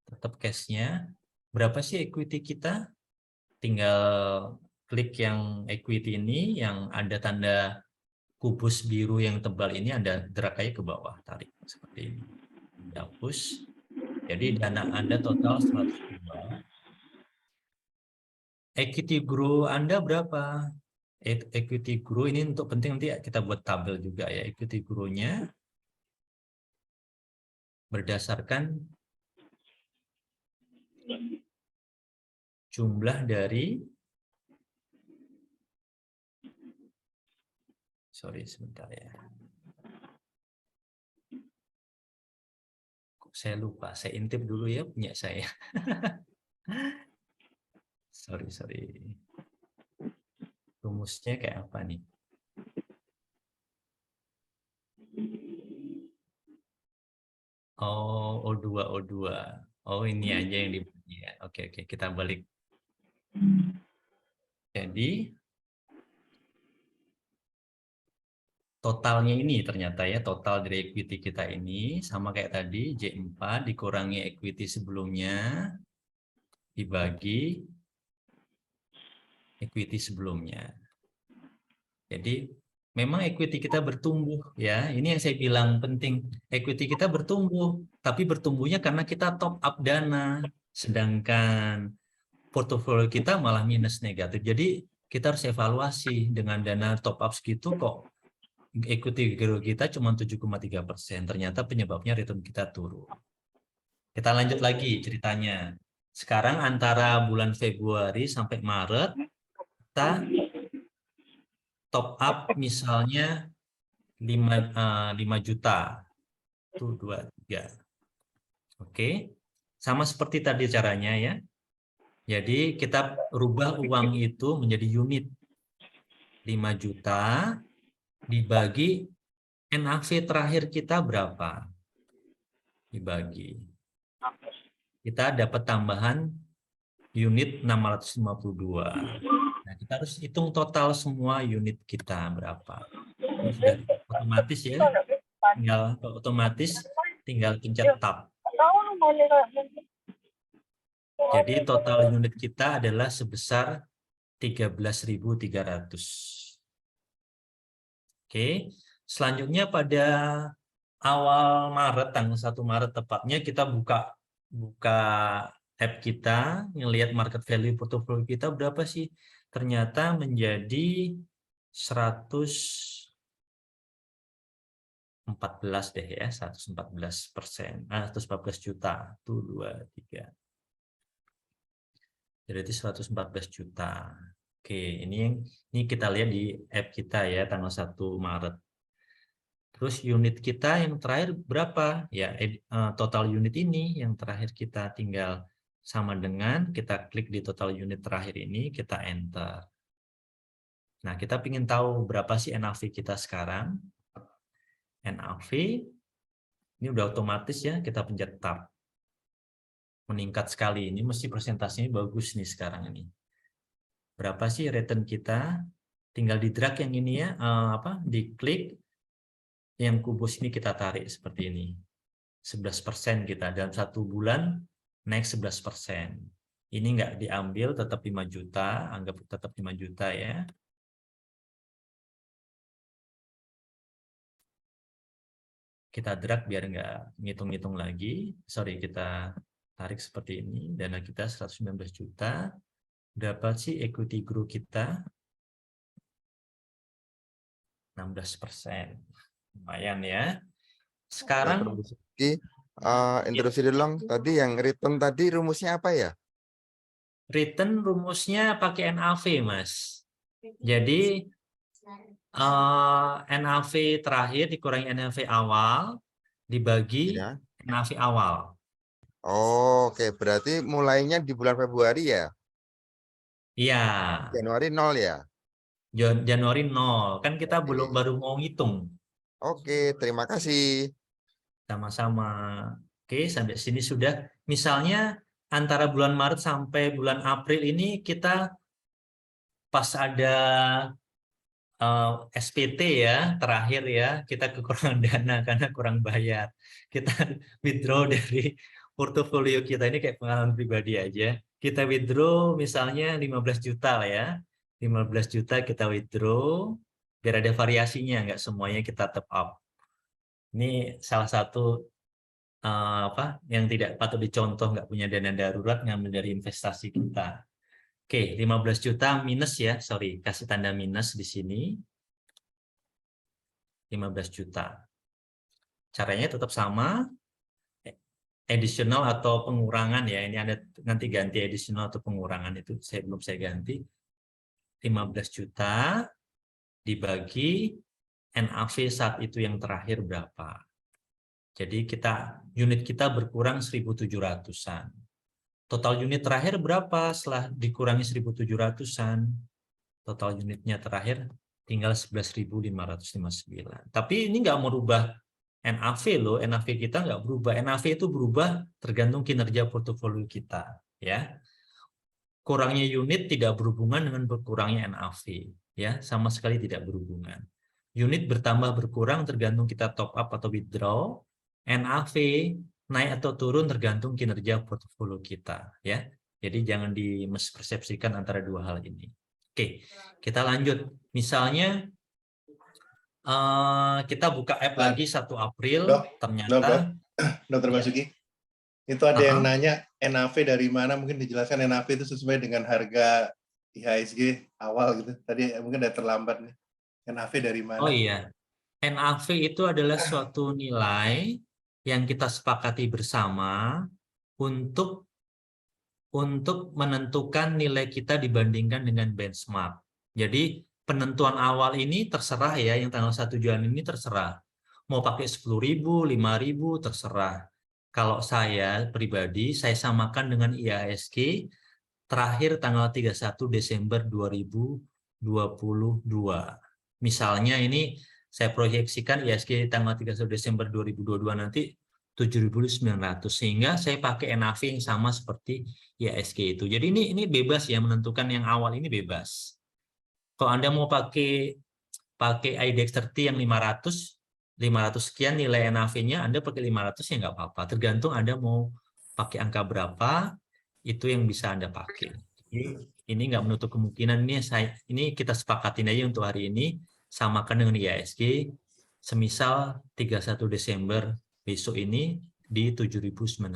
[SPEAKER 1] tetap cash-nya. Berapa sih equity kita? Tinggal klik yang equity ini, yang ada tanda kubus biru yang tebal ini, Anda drag aja ke bawah, tarik seperti ini. Hapus. Jadi dana Anda total 102. Equity grow Anda berapa? Equity grow ini untuk penting, nanti kita buat tabel juga ya. Equity grow-nya berdasarkan jumlah dari, sorry sebentar ya. Kok saya lupa, saya intip dulu ya punya saya. Sorry. Rumusnya kayak apa nih? Oh, O2. Oh, ini aja yang dibagi ya. Oke, kita balik. Jadi, totalnya ini ternyata ya, total dari equity kita ini sama kayak tadi, J4 dikurangi equity sebelumnya, dibagi equity sebelumnya. Jadi, memang equity kita bertumbuh ya. Ini yang saya bilang penting. Equity kita bertumbuh, tapi bertumbuhnya karena kita top up dana, sedangkan portofolio kita malah minus negatif. Jadi kita harus evaluasi, dengan dana top up segitu kok equity growth kita cuma 7,3%. Ternyata penyebabnya return kita turun. Kita lanjut lagi ceritanya. Sekarang antara bulan Februari sampai Maret kita top up misalnya 5 juta. 1, 2, 3. Oke. Sama seperti tadi caranya ya. Jadi kita rubah uang itu menjadi unit. 5 juta dibagi NAV terakhir kita berapa? Dibagi. Kita dapat tambahan unit 652. Nah, kita harus hitung total semua unit kita berapa. Ini sudah otomatis ya. Tinggal pencet tab. Jadi total unit kita adalah sebesar 13.300. Oke. Selanjutnya pada awal Maret, tanggal 1 Maret tepatnya, kita buka app kita, ngelihat market value portofolio kita berapa sih? Ternyata menjadi 114 deh ya, 114%. 114 juta. 1, 2, 3. Jadi 114 juta. Oke, ini kita lihat di app kita ya, tanggal 1 Maret. Terus unit kita yang terakhir berapa? Ya, total unit ini yang terakhir kita tinggal sama dengan, kita klik di total unit terakhir ini, kita enter. Nah, kita ingin tahu berapa sih NAV kita sekarang. NAV, ini udah otomatis ya, kita pencet tab. Meningkat sekali, ini mesti presentasinya bagus nih sekarang ini. Berapa sih return kita? Tinggal di drag yang ini ya, diklik. Yang kubus ini kita tarik seperti ini. 11% kita dalam 1 bulan naik 11%. Ini nggak diambil, tetap 5 juta, anggap tetap 5 juta ya. Kita drag biar nggak ngitung-ngitung lagi. Sorry, kita tarik seperti ini. Dana kita 119 juta. Dapat sih equity grow kita 16%. Lumayan ya. Sekarang
[SPEAKER 4] interupsi dulu dong. Tadi yang return tadi rumusnya apa ya?
[SPEAKER 1] Return rumusnya pakai NAV, Mas. Jadi NAV terakhir dikurangi NAV awal dibagi
[SPEAKER 4] Ya.
[SPEAKER 1] NAV awal.
[SPEAKER 4] Oke, berarti mulainya di bulan Februari ya?
[SPEAKER 1] Iya.
[SPEAKER 4] Januari 0 ya?
[SPEAKER 1] Januari 0. Kan kita
[SPEAKER 4] Oke.
[SPEAKER 1] baru mau ngitung.
[SPEAKER 4] Oke, terima kasih.
[SPEAKER 1] Sama-sama. Oke, sampai sini sudah. Misalnya antara bulan Maret sampai bulan April ini kita pas ada SPT ya, terakhir ya, kita kekurangan dana karena kurang bayar. Kita withdraw dari portofolio kita, ini kayak pengalaman pribadi aja. Kita withdraw misalnya 15 juta lah ya. 15 juta kita withdraw, biar ada variasinya, nggak semuanya kita top up. Ini salah satu yang tidak patut dicontoh, nggak punya dana darurat ngambil dari investasi kita. Oke, 15 juta minus ya, sorry, kasih tanda minus di sini. 15 juta. Caranya tetap sama, additional atau pengurangan ya. Ini Anda nanti ganti additional atau pengurangan, itu belum saya ganti. 15 juta dibagi NAV saat itu yang terakhir berapa. Jadi unit kita berkurang 1.700-an. Total unit terakhir berapa setelah dikurangi 1.700-an? Total unitnya terakhir tinggal 11.559. Tapi ini nggak merubah NAV loh, NAV kita nggak berubah. NAV itu berubah tergantung kinerja portofolio kita, ya. Kurangnya unit tidak berhubungan dengan berkurangnya NAV, ya, sama sekali tidak berhubungan. Unit bertambah berkurang tergantung kita top up atau withdraw. NAV naik atau turun tergantung kinerja portofolio kita, ya. Jadi jangan dimispersepsikan antara dua hal ini. Oke, kita lanjut. Misalnya kita buka app lagi 1 April, ternyata
[SPEAKER 3] Dokter
[SPEAKER 1] ya.
[SPEAKER 3] Basuki, itu ada yang nanya NAV dari mana, mungkin dijelaskan NAV itu sesuai dengan harga IHSG awal gitu. Tadi mungkin ada terlambat nih. NAV dari mana?
[SPEAKER 1] Oh iya, NAV itu adalah suatu nilai yang kita sepakati bersama untuk menentukan nilai kita dibandingkan dengan benchmark. Jadi penentuan awal ini terserah ya, yang tanggal 1 Januari ini terserah. Mau pakai 10.000, 5.000, terserah. Kalau saya pribadi, saya samakan dengan IHSG terakhir tanggal 31 Desember 2022. Misalnya ini saya proyeksikan IHSG tanggal 31 Desember 2022 nanti 7.900, sehingga saya pakai NAV yang sama seperti IHSG itu. Jadi ini bebas ya, menentukan yang awal ini bebas. Kalau Anda mau pakai IDX 30 yang 500 sekian nilai NAV-nya, Anda pakai 500 ya nggak apa-apa. Tergantung Anda mau pakai angka berapa, itu yang bisa Anda pakai. Jadi, ini nggak menutup kemungkinan ini kita sepakatin aja untuk hari ini, samakan dengan IHSG, semisal 31 Desember besok ini di 7.900.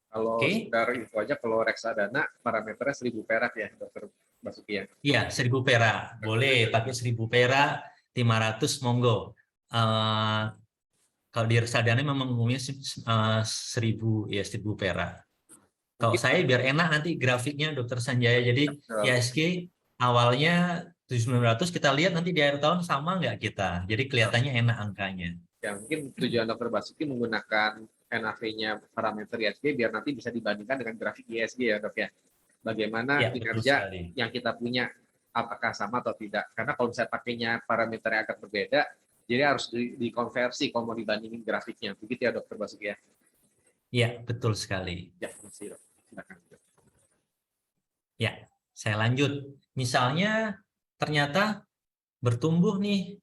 [SPEAKER 2] Kalau sekedar info aja, kalau reksadana parameternya 1.000 perak ya, Dokter Basuki ya?
[SPEAKER 1] Iya, 1.000 perak. Boleh pakai 1.000 perak, 500 monggo. Kalau di reksadana memang umumnya 1.000 perak. Kalau saya biar enak nanti grafiknya Dokter Sanjaya. Jadi IHSG awalnya 7.900, kita lihat nanti di akhir tahun sama nggak kita. Jadi kelihatannya enak angkanya.
[SPEAKER 2] Ya, mungkin tujuan Dokter Basuki menggunakan NAV-nya parameter IHSG biar nanti bisa dibandingkan dengan grafik IHSG ya, Dok ya. Bagaimana
[SPEAKER 1] Ya,
[SPEAKER 2] kinerja yang kita punya, apakah sama atau tidak. Karena kalau misalnya pakainya parameter yang agak berbeda, jadi harus dikonversi kalau mau dibandingin grafiknya. Begitu ya, Dokter Basuki ya?
[SPEAKER 1] Iya, betul sekali.
[SPEAKER 2] Ya, masih, Dok. Silakan.
[SPEAKER 1] Ya, saya lanjut. Misalnya ternyata bertumbuh nih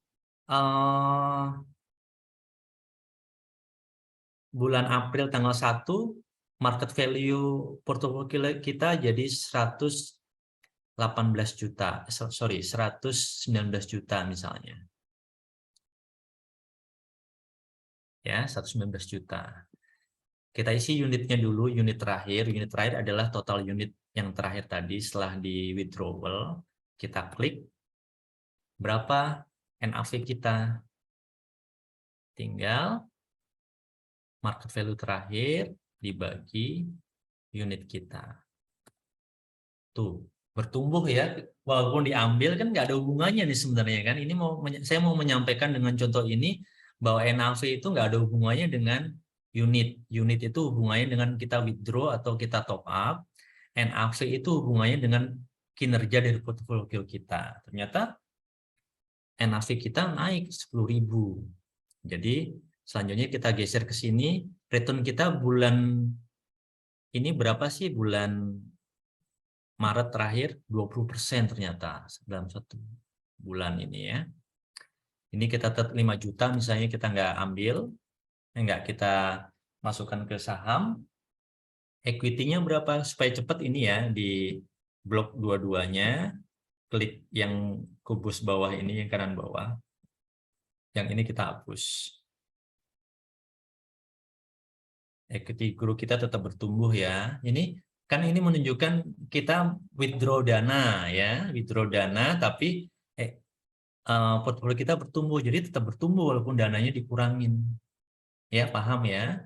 [SPEAKER 1] bulan April tanggal 1, market value portofolio kita jadi 119 juta misalnya. Ya, 119 juta. Kita isi unitnya dulu, unit terakhir. Unit terakhir adalah total unit yang terakhir tadi setelah di withdrawal. Kita klik. Berapa NAV kita? Tinggal market value terakhir dibagi unit kita. Tuh, bertumbuh ya. Walaupun diambil kan nggak ada hubungannya nih sebenarnya kan. Ini saya mau menyampaikan dengan contoh ini bahwa NAV itu nggak ada hubungannya dengan unit. Unit itu hubungannya dengan kita withdraw atau kita top up. NAV itu hubungannya dengan kinerja dari portofolio kita. Ternyata NAV kita naik 10.000. Jadi selanjutnya kita geser ke sini. Return kita bulan ini berapa sih? Bulan Maret terakhir 20% ternyata dalam 1 bulan ini ya. Ini kita tetap 5 juta misalnya kita nggak ambil, nggak kita masukkan ke saham. Equity-nya berapa? Supaya cepat ini ya, di blok dua-duanya, klik yang kubus bawah ini, yang kanan bawah. Yang ini kita hapus. Equity grow kita tetap bertumbuh ya. Ini kan ini menunjukkan kita withdraw dana ya, withdraw dana tapi portfolio kita bertumbuh, jadi tetap bertumbuh walaupun dananya dikurangin. Ya, paham ya?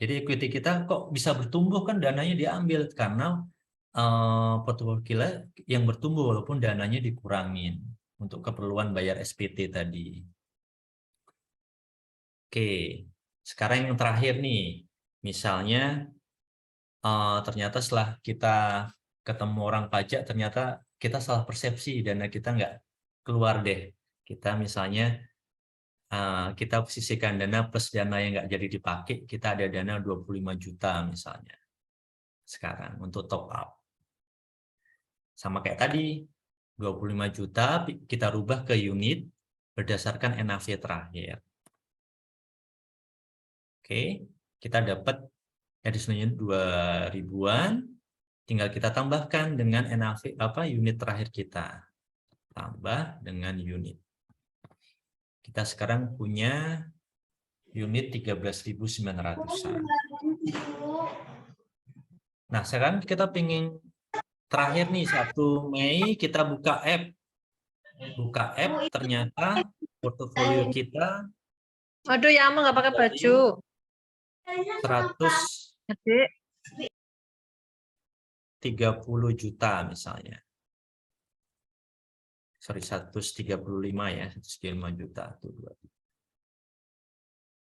[SPEAKER 1] Jadi equity kita kok bisa bertumbuh, kan dananya diambil karena portfolio kita yang bertumbuh walaupun dananya dikurangin untuk keperluan bayar SPT tadi. Oke, sekarang yang terakhir nih, misalnya ternyata setelah kita ketemu orang pajak, ternyata kita salah persepsi, dana kita nggak keluar deh. Kita misalnya kita sisihkan dana plus dana yang nggak jadi dipakai, kita ada dana 25 juta misalnya sekarang untuk top up. Sama kayak tadi, 25 juta kita rubah ke unit berdasarkan NAV terakhir. Oke, kita dapat additional unit 2000-an, tinggal kita tambahkan dengan NAV unit terakhir kita. Tambah dengan unit. Kita sekarang punya unit 13.900-an. Nah, sekarang kita pengen terakhir nih 1 Mei kita buka app. Buka app, ternyata portofolio kita
[SPEAKER 5] Waduh, ya nggak pakai baju.
[SPEAKER 1] 130 juta misalnya. Sorry, 135 ya, 135 juta.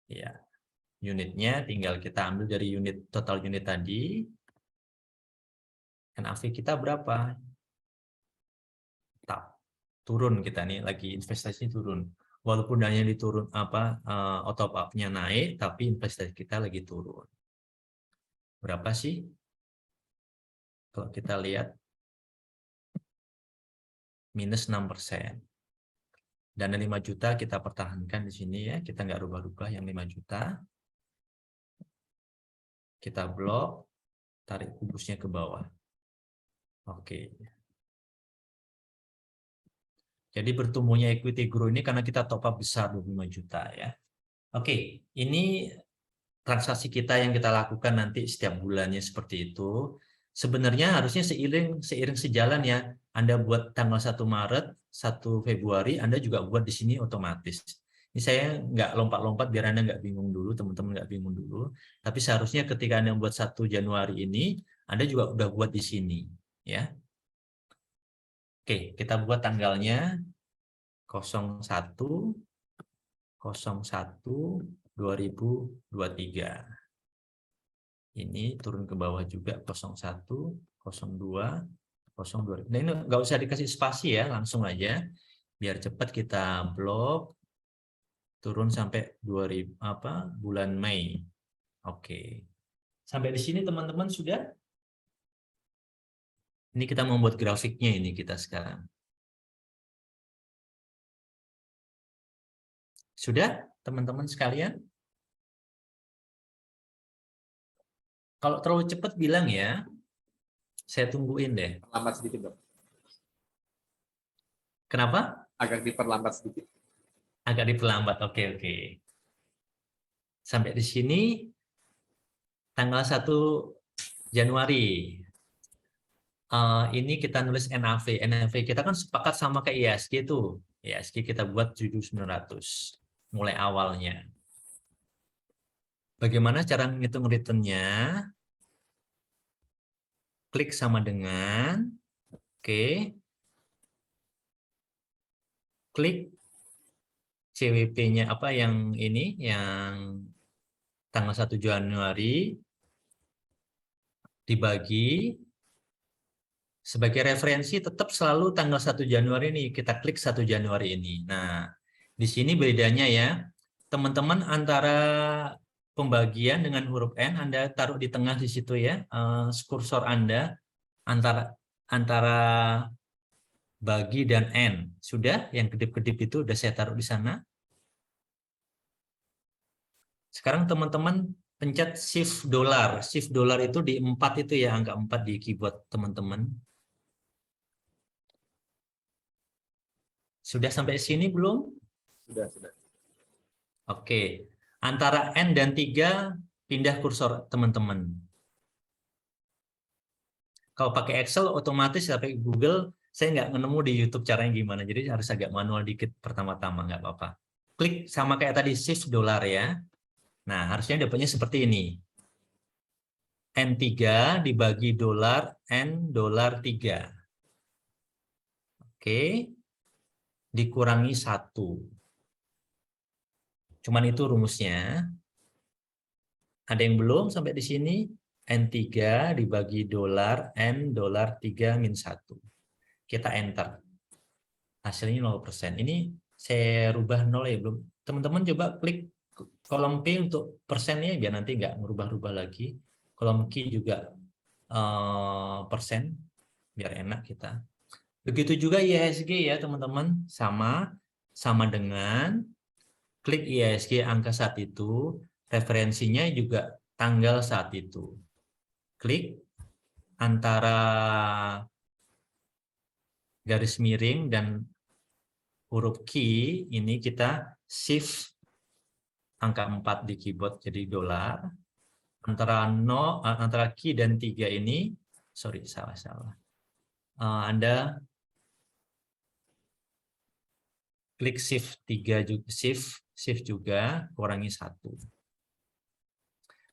[SPEAKER 1] Ya, unitnya tinggal kita ambil dari unit total unit tadi. NAV kita berapa? Turun kita nih, lagi investasi turun. Walaupun dananya diturun top up-nya naik, tapi investasi kita lagi turun. Berapa sih? Kalau kita lihat minus 6%. Dana 5 juta kita pertahankan di sini ya, kita nggak rubah-rubah yang 5 juta. Kita blok, tarik kubusnya ke bawah. Oke. Jadi bertumbuhnya equity grow ini karena kita top up besar 25 juta ya. Oke, ini transaksi kita yang kita lakukan nanti setiap bulannya seperti itu. Sebenarnya harusnya seiring sejalan ya. Anda buat tanggal 1 Maret, 1 Februari, Anda juga buat di sini otomatis. Ini saya nggak lompat-lompat biar Anda nggak bingung dulu, teman-teman nggak bingung dulu. Tapi seharusnya ketika Anda buat 1 Januari ini, Anda juga udah buat di sini. Ya. Oke, kita buat tanggalnya 01/01/2023. Ini turun ke bawah juga 01/02/02. Nah, ini nggak usah dikasih spasi ya, langsung aja. Biar cepat kita blok turun sampai bulan Mei. Oke. Sampai di sini teman-teman sudah? Ini kita membuat grafiknya ini kita sekarang. Sudah, teman-teman sekalian? Kalau terlalu cepat bilang ya, saya tungguin deh.
[SPEAKER 2] Lambat sedikit, Dok.
[SPEAKER 1] Kenapa?
[SPEAKER 2] Agak diperlambat sedikit.
[SPEAKER 1] Agak diperlambat, oke. Sampai di sini, tanggal 1 Januari. Ini kita nulis NAV. NAV kita kan sepakat sama kayak ISG itu. ISG kita buat 7.900 mulai awalnya. Bagaimana cara menghitung return-nya? Klik sama dengan, oke. Klik CWP-nya apa yang ini, yang tanggal 1 Januari dibagi. Sebagai referensi tetap selalu tanggal 1 Januari ini, kita klik 1 Januari ini. Nah, di sini bedanya ya, teman-teman antara pembagian dengan huruf N, Anda taruh di tengah di situ ya, kursor Anda. antara bagi dan N. Sudah? Yang kedip-kedip itu udah saya taruh di sana. Sekarang teman-teman pencet shift dolar. Shift dolar itu di 4 itu ya, angka 4 di keyboard teman-teman. Sudah sampai sini belum?
[SPEAKER 2] Sudah.
[SPEAKER 1] Oke. Antara N dan 3 pindah kursor teman-teman. Kalau pakai Excel otomatis, tapi Google saya nggak nemu di YouTube caranya gimana. Jadi harus agak manual dikit pertama-tama, nggak apa-apa. Klik sama kayak tadi shift dolar ya. Nah, harusnya dapatnya seperti ini. N3 dibagi dolar, N dolar 3. Oke. Dikurangi 1. Cuman itu rumusnya. Ada yang belum sampai di sini? N3 dibagi dolar, N dolar 3 min 1. Kita enter. Hasilnya 0%. Ini saya rubah 0 ya belum. Teman-teman coba klik kolom P untuk persennya biar nanti nggak merubah-rubah lagi. Kolom Q juga persen biar enak kita. Begitu juga IHSG ya teman-teman, sama dengan klik IHSG angka saat itu, referensinya juga tanggal saat itu. Klik antara garis miring dan huruf Q, ini kita shift angka 4 di keyboard jadi dolar. Antara Q dan 3 ini, sorry salah. Anda klik shift 3 juga, shift juga, kurangi 1.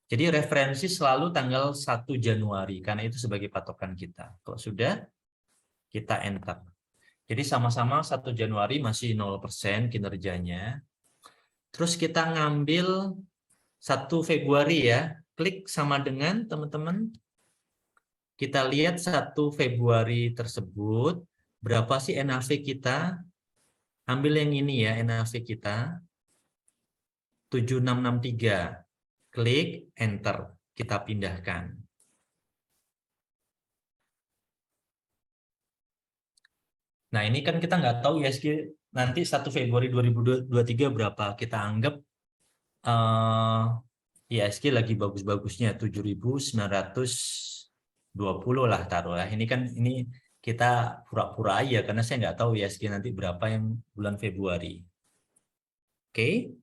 [SPEAKER 1] Jadi referensi selalu tanggal 1 Januari, karena itu sebagai patokan kita. Kalau sudah, kita enter. Jadi sama-sama 1 Januari masih 0% kinerjanya. Terus kita ngambil 1 Februari ya, klik sama dengan teman-teman. Kita lihat 1 Februari tersebut, berapa sih NAV kita? Ambil yang ini ya, NAV kita. 7663. Klik enter, kita pindahkan. Nah ini kan kita nggak tahu IHSG nanti 1 Februari 2023 berapa. Kita anggap IHSG lagi bagus-bagusnya 7.920 lah taruh. Ini kan kita pura-pura aja karena saya nggak tahu IHSG nanti berapa yang bulan Februari. Oke,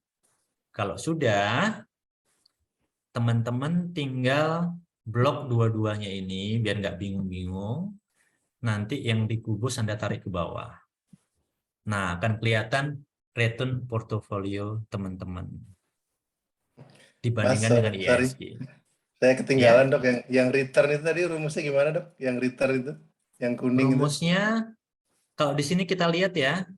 [SPEAKER 1] kalau sudah teman-teman tinggal blok dua-duanya ini biar nggak bingung-bingung. Nanti yang dikubus Anda tarik ke bawah. Nah, akan kelihatan return portofolio teman-teman dibandingkan dengan IHSG.
[SPEAKER 3] Saya ketinggalan dok, yang return itu tadi rumusnya gimana dok? Yang return itu, yang kuning
[SPEAKER 1] rumusnya, kalau di sini kita lihat ya,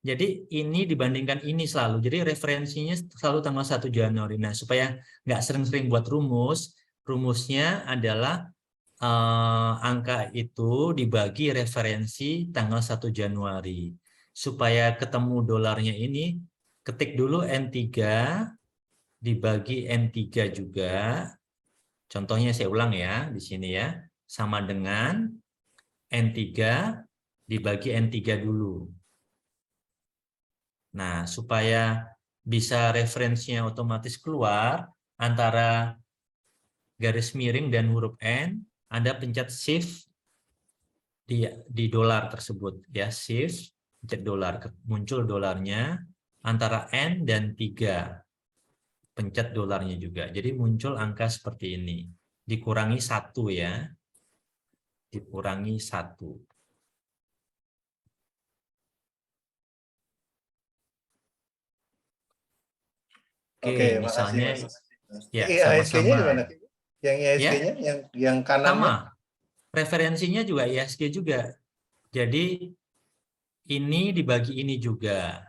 [SPEAKER 1] jadi ini dibandingkan ini selalu. Jadi referensinya selalu tanggal 1 Januari. Nah, supaya nggak sering-sering buat rumusnya adalah angka itu dibagi referensi tanggal 1 Januari. Supaya ketemu dolarnya ini, ketik dulu N3 dibagi N3 juga. Contohnya saya ulang ya, di sini ya. Sama dengan N3 dibagi N3 dulu. Nah, supaya bisa referensinya otomatis keluar antara garis miring dan huruf N, Anda pencet shift di dolar tersebut ya, shift pencet dolar, muncul dolarnya antara N dan 3. Pencet dolarnya juga. Jadi muncul angka seperti ini. Dikurangi 1 ya. Dikurangi 1. Oke, misalnya
[SPEAKER 3] ya, IHSG-nya gimana? Yang IHSG-nya yang kanannya
[SPEAKER 1] sama. Referensinya juga IHSG juga. Jadi ini dibagi ini juga.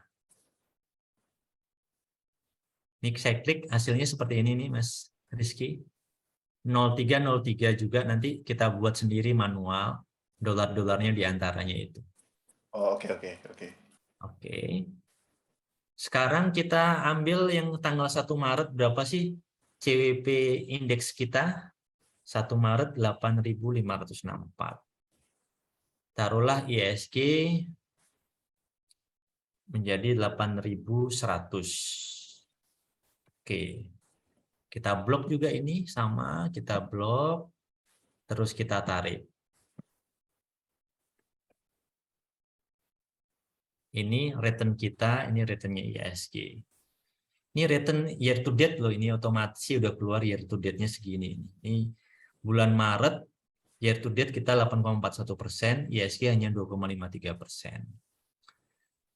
[SPEAKER 1] Ini saya klik hasilnya seperti ini nih Mas Rizky. 0303 juga nanti kita buat sendiri manual dolar-dolarnya di antaranya itu.
[SPEAKER 3] Oh, oke.
[SPEAKER 1] Oke. Sekarang kita ambil yang tanggal 1 Maret berapa sih CWP indeks kita? 1 Maret 8.564. Taruhlah ISG menjadi 8.100. Oke. Kita blok juga ini, sama, kita blok, terus kita tarik. Ini return kita, ini returnnya ISG. Ini return year to date loh, ini otomatis udah keluar year to date-nya segini. Ini bulan Maret, year to date kita 8,41%, ISG hanya 2,53%.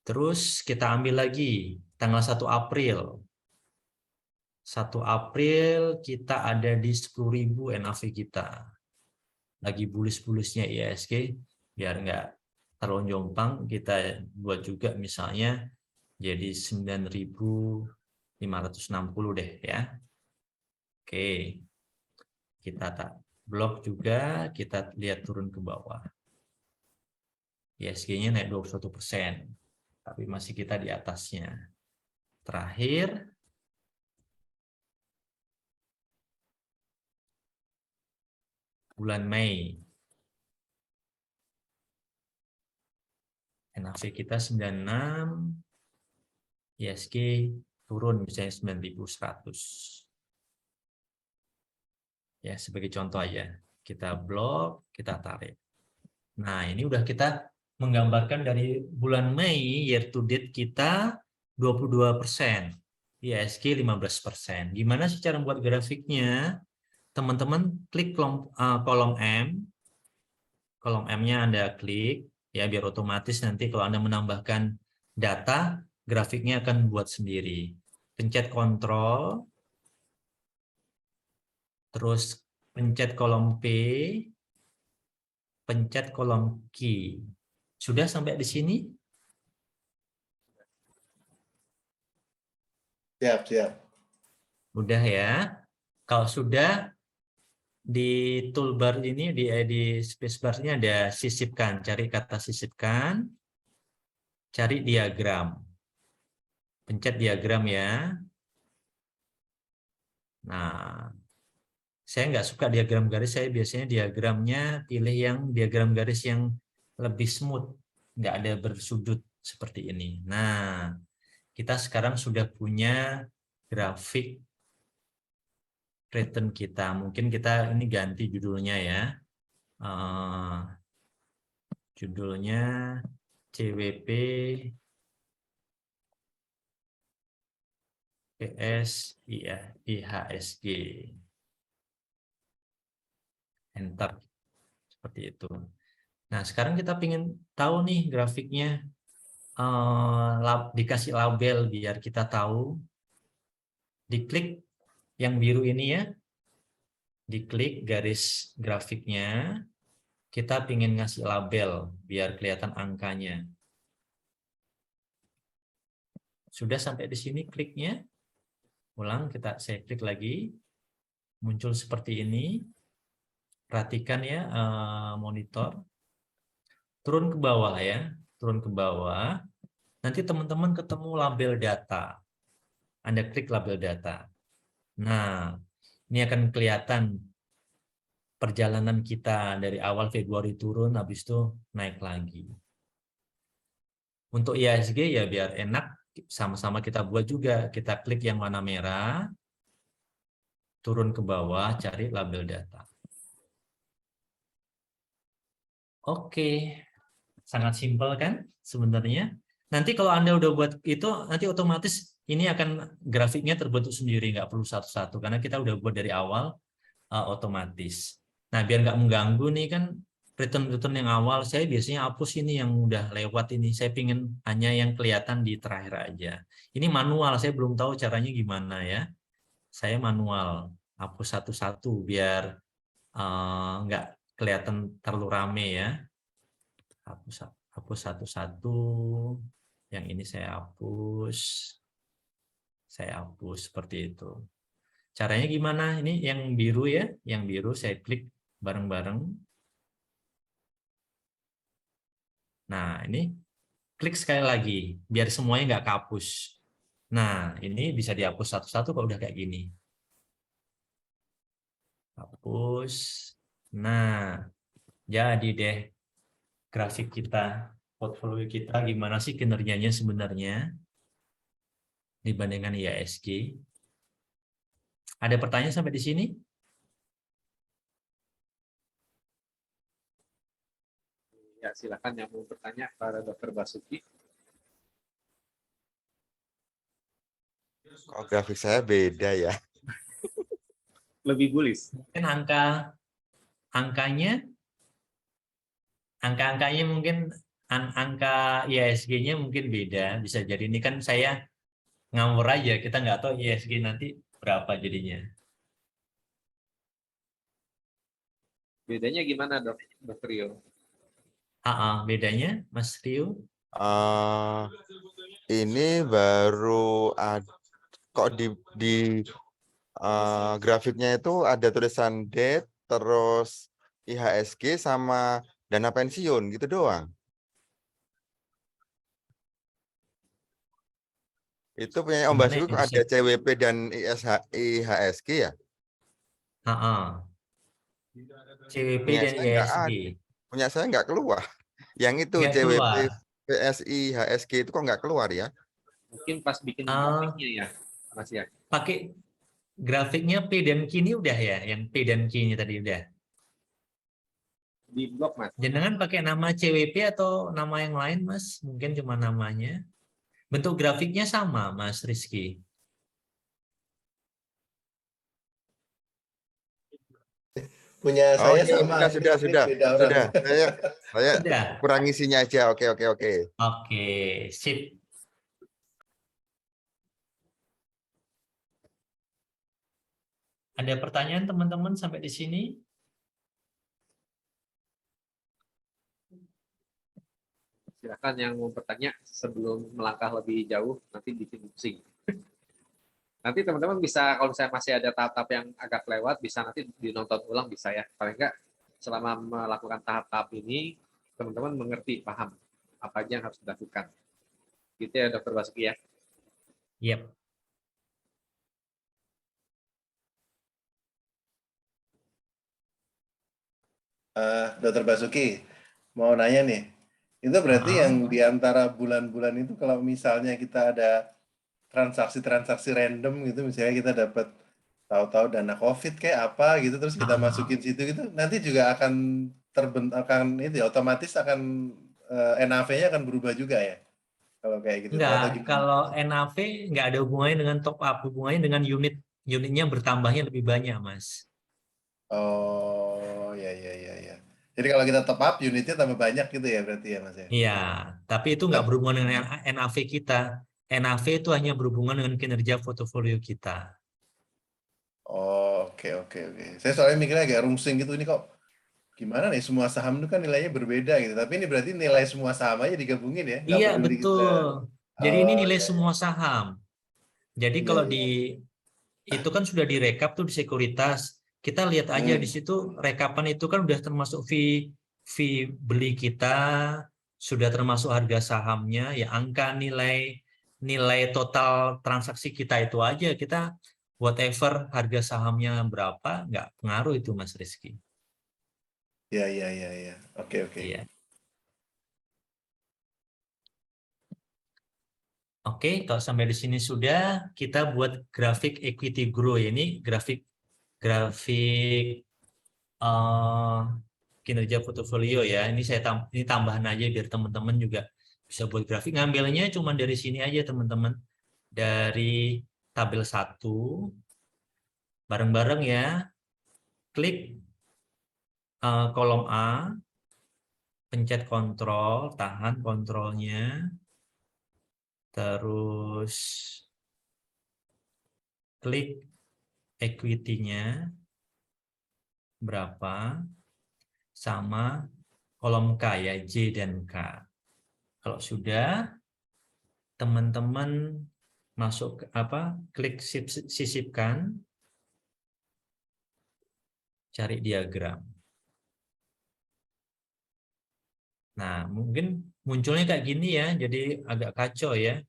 [SPEAKER 1] Terus kita ambil lagi tanggal 1 April. 1 April kita ada di 10.000 NAV kita. Lagi bullish-bullishnya ISG, biar nggak terlalu jompang, kita buat juga misalnya jadi 9.560 deh ya. Oke. Kita tak blok juga, kita lihat turun ke bawah. ISG-nya naik 21%, tapi masih kita di atasnya. Terakhir, bulan Mei. NAV kita 96, ISG turun misalnya 9.100. Ya, sebagai contoh aja. Kita blok, kita tarik. Nah, ini udah kita menggambarkan dari bulan Mei year to date kita 22%, ISG 15%. Gimana sih cara membuat grafiknya? Teman-teman klik kolom M. Kolom M-nya Anda klik ya, biar otomatis nanti kalau Anda menambahkan data, grafiknya akan buat sendiri. Pencet kontrol, terus pencet kolom P, pencet kolom Q. Sudah sampai di sini?
[SPEAKER 3] Siap.
[SPEAKER 1] Udah ya. Kalau sudah, di toolbar ini, di spacebar-nya ada sisipkan. Cari kata sisipkan, cari diagram. Pencet diagram ya. Nah, saya nggak suka diagram garis, saya biasanya diagramnya pilih yang diagram garis yang lebih smooth, nggak ada bersudut seperti ini. Nah, kita sekarang sudah punya grafik return kita. Mungkin kita ini ganti judulnya ya. Judulnya CWP PS IHSG. Enter. Seperti itu. Nah, sekarang kita ingin tahu nih grafiknya. Dikasih label biar kita tahu. Diklik yang biru ini ya. Diklik garis grafiknya. Kita ingin ngasih label biar kelihatan angkanya. Sudah sampai di sini kliknya. Ulang, saya klik lagi. Muncul seperti ini. Perhatikan ya monitor. Turun ke bawah ya. Turun ke bawah. Nanti teman-teman ketemu label data. Anda klik label data. Nah, ini akan kelihatan perjalanan kita dari awal Februari turun, habis itu naik lagi. Untuk IHSG ya biar enak, sama-sama kita buat juga. Kita klik yang warna merah, turun ke bawah, cari label data. Oke, sangat simpel kan sebenarnya. Nanti kalau Anda udah buat itu, nanti otomatis ini akan grafiknya terbentuk sendiri, nggak perlu satu-satu, karena kita udah buat dari awal otomatis. Nah, biar nggak mengganggu nih kan, return yang awal, saya biasanya hapus ini yang udah lewat ini, saya pingin hanya yang kelihatan di terakhir aja. Ini manual, saya belum tahu caranya gimana ya. Saya manual, hapus satu-satu biar nggak kelihatan terlalu rame ya. Hapus satu-satu, yang ini saya hapus seperti itu. Caranya gimana? Ini yang biru ya, yang biru saya klik bareng-bareng. Nah, ini klik sekali lagi, biar semuanya nggak kehapus. Nah, ini bisa dihapus satu-satu kalau udah kayak gini. Hapus. Nah, jadi deh grafik kita, portfolio kita gimana sih kinerjanya sebenarnya dibandingkan IHSG. Ada pertanyaan sampai di sini?
[SPEAKER 2] Ya, silakan yang mau bertanya pada Dr. Basuki.
[SPEAKER 4] Kok grafik saya beda ya?
[SPEAKER 2] Lebih bullish.
[SPEAKER 1] Mungkin angka-angkanya mungkin angka IHSG-nya mungkin beda. Bisa jadi ini kan saya ngawur aja, kita nggak tahu IHSG nanti berapa jadinya.
[SPEAKER 2] Bedanya gimana, Dr. Rio?
[SPEAKER 1] Bedanya, Mas Rio?
[SPEAKER 4] Ini baru kok di grafiknya itu ada tulisan date, terus IHSG sama dana pensiun gitu doang. Itu punya Om
[SPEAKER 1] Gimana
[SPEAKER 4] Basuki
[SPEAKER 1] yang
[SPEAKER 4] kok ada
[SPEAKER 1] bisa?
[SPEAKER 4] CWP dan IHSG ya?
[SPEAKER 1] CWP
[SPEAKER 4] Punya
[SPEAKER 1] dan
[SPEAKER 4] saya nggak
[SPEAKER 1] IHSG.
[SPEAKER 4] ada. Punya saya nggak keluar. Yang itu
[SPEAKER 1] Nggak
[SPEAKER 4] CWP,
[SPEAKER 1] keluar.
[SPEAKER 4] PSI, IHSG itu kok nggak keluar ya?
[SPEAKER 2] Mungkin pas bikin
[SPEAKER 1] Ah,
[SPEAKER 2] grafiknya ya, Mas ya.
[SPEAKER 1] pakai grafiknya P dan Q ini udah ya, yang P dan Q-nya tadi udah.
[SPEAKER 2] Di blog, Mas.
[SPEAKER 1] Jangan pakai nama CWP atau nama yang lain, Mas. Mungkin cuma namanya. Bentuk grafiknya sama, Mas Rizky.
[SPEAKER 3] Punya
[SPEAKER 4] Oh
[SPEAKER 3] saya
[SPEAKER 4] iya,
[SPEAKER 3] sama,
[SPEAKER 4] sudah,
[SPEAKER 3] ini beda orang.
[SPEAKER 4] sudah. Saya
[SPEAKER 1] Sudah.
[SPEAKER 4] kurang isinya aja. Oke.
[SPEAKER 1] Oke, sip. Ada pertanyaan teman-teman sampai di sini?
[SPEAKER 2] Silakan yang mau bertanya sebelum melangkah lebih jauh, nanti bikin pusing. Nanti teman-teman bisa, kalau saya masih ada tahap-tahap yang agak lewat, bisa nanti dinonton ulang bisa ya. Paling enggak, selama melakukan tahap-tahap ini, teman-teman mengerti, paham apa aja yang harus dilakukan. Gitu ya, Dr. Basuki ya.
[SPEAKER 1] Yep.
[SPEAKER 3] Dokter Basuki, mau nanya nih, itu berarti yang di antara bulan-bulan itu kalau misalnya kita ada transaksi-transaksi random gitu, misalnya kita dapat tahu-tahu dana COVID kayak apa gitu, terus kita masukin situ gitu, nanti juga akan akan itu ya, otomatis akan NAV-nya akan berubah juga ya, kalau kayak gitu tuh, atau
[SPEAKER 1] Enggak,
[SPEAKER 3] gimana?
[SPEAKER 1] kalau NAV enggak ada hubungannya dengan top up, hubungannya dengan unitnya bertambahnya lebih banyak, Mas.
[SPEAKER 3] Oh, ya. Jadi kalau kita top up, unitnya tambah banyak gitu ya berarti ya, Mas ya?
[SPEAKER 1] Iya, tapi itu enggak berhubungan dengan NAV kita. NAV itu hanya berhubungan dengan kinerja portofolio kita.
[SPEAKER 3] Oh, oke. Saya soalnya mikirnya agak rungsing gitu, ini kok gimana nih, semua saham itu kan nilainya berbeda gitu. Tapi ini berarti nilai semua saham aja digabungin ya, nggak
[SPEAKER 1] Iya,
[SPEAKER 3] peduli kita.
[SPEAKER 1] betul. Jadi ini
[SPEAKER 3] Oh,
[SPEAKER 1] nilai
[SPEAKER 3] iya.
[SPEAKER 1] semua saham. Jadi kalau
[SPEAKER 3] Iya.
[SPEAKER 1] itu kan sudah direkap tuh di sekuritas. Kita lihat aja di situ rekapan itu kan udah termasuk fee beli kita, sudah termasuk harga sahamnya, ya angka nilai total transaksi kita itu aja. Kita whatever harga sahamnya berapa, nggak pengaruh itu, Mas Rizky.
[SPEAKER 3] Iya. Oke.
[SPEAKER 1] Iya. Oke, kalau sampai di sini sudah, kita buat grafik equity grow. Ini grafik kinerja portofolio ya. Ini ini tambahan aja biar teman-teman juga bisa buat grafik. Ngambilnya cuma dari sini aja teman-teman. Dari tabel 1. Bareng-bareng ya. Klik kolom A. Pencet kontrol, tahan kontrolnya. Terus klik equity-nya berapa sama kolom K ya, J dan K. Kalau sudah, teman-teman masuk ke klik sisipkan, cari diagram. Nah, mungkin munculnya kayak gini ya, jadi agak kacau ya.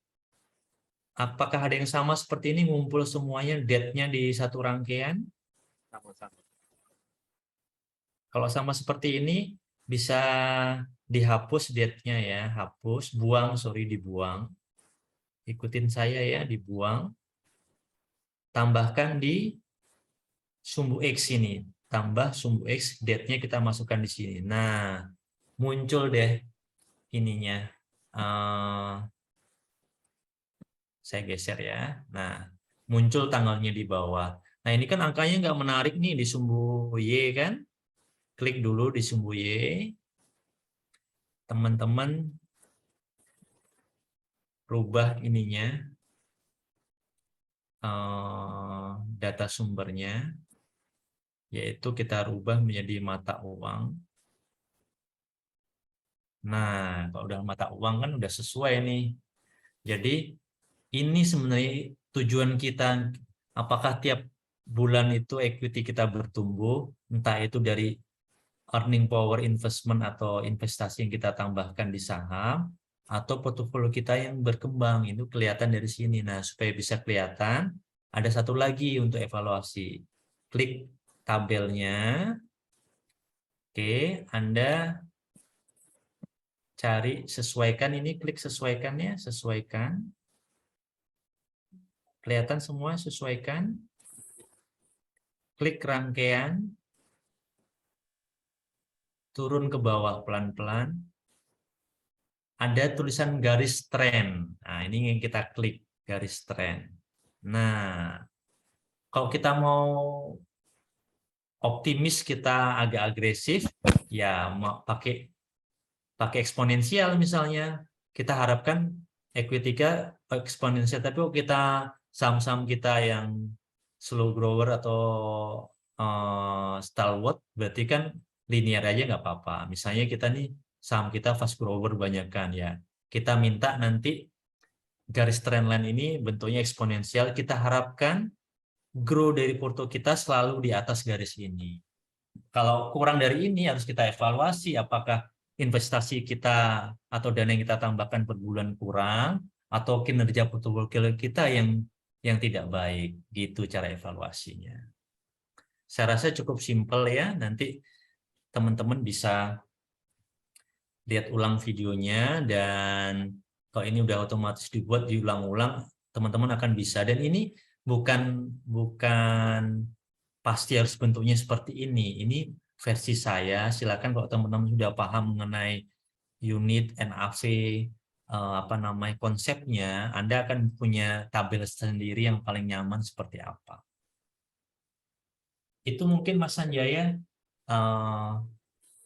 [SPEAKER 1] Apakah ada yang sama seperti ini, ngumpul semuanya, date-nya di satu rangkaian?
[SPEAKER 2] Sama-sama.
[SPEAKER 1] Kalau sama seperti ini bisa dihapus date-nya ya, hapus, buang, sorry dibuang. Ikutin saya ya, dibuang. Tambahkan di sumbu X ini, tambah sumbu X, date-nya kita masukkan di sini. Nah, muncul deh ininya. Saya geser ya. Nah, muncul tanggalnya di bawah. Nah, ini kan angkanya nggak menarik nih di sumbu Y kan? Klik dulu di sumbu Y. Teman-teman rubah ininya, data sumbernya, yaitu kita rubah menjadi mata uang. Nah, kalau udah mata uang kan udah sesuai nih. Jadi ini sebenarnya tujuan kita, apakah tiap bulan itu equity kita bertumbuh, entah itu dari earning power investment atau investasi yang kita tambahkan di saham, atau portofolio kita yang berkembang, itu kelihatan dari sini. Nah, supaya bisa kelihatan, ada satu lagi untuk evaluasi. Klik tabelnya. Oke, Anda cari sesuaikan ini, klik sesuaikannya, sesuaikan. Kelihatan semua, sesuaikan. Klik rangkaian. Turun ke bawah pelan-pelan. Ada tulisan garis tren. Nah, ini yang kita klik, garis tren. Nah, kalau kita mau optimis, kita agak agresif, ya mau pakai eksponensial misalnya. Kita harapkan equity kita eksponensial, tapi kalau kita saham-saham kita yang slow grower atau stalwart, berarti kan linear aja nggak apa-apa. Misalnya kita nih saham kita fast grower banyak kan ya. Kita minta nanti garis trendline ini bentuknya eksponensial. Kita harapkan grow dari porto kita selalu di atas garis ini. Kalau kurang dari ini harus kita evaluasi apakah investasi kita atau dana yang kita tambahkan per bulan kurang atau kinerja portofolio kita yang tidak baik. Gitu cara evaluasinya. Saya rasa cukup simpel ya. Nanti teman-teman bisa lihat ulang videonya, dan kalau ini udah otomatis dibuat diulang-ulang, teman-teman akan bisa. Dan ini bukan pasti harus bentuknya seperti ini. Ini versi saya. Silakan kalau teman-teman sudah paham mengenai unit NAV, konsepnya, Anda akan punya tabel sendiri yang paling nyaman seperti apa. Itu mungkin Mas Sanjaya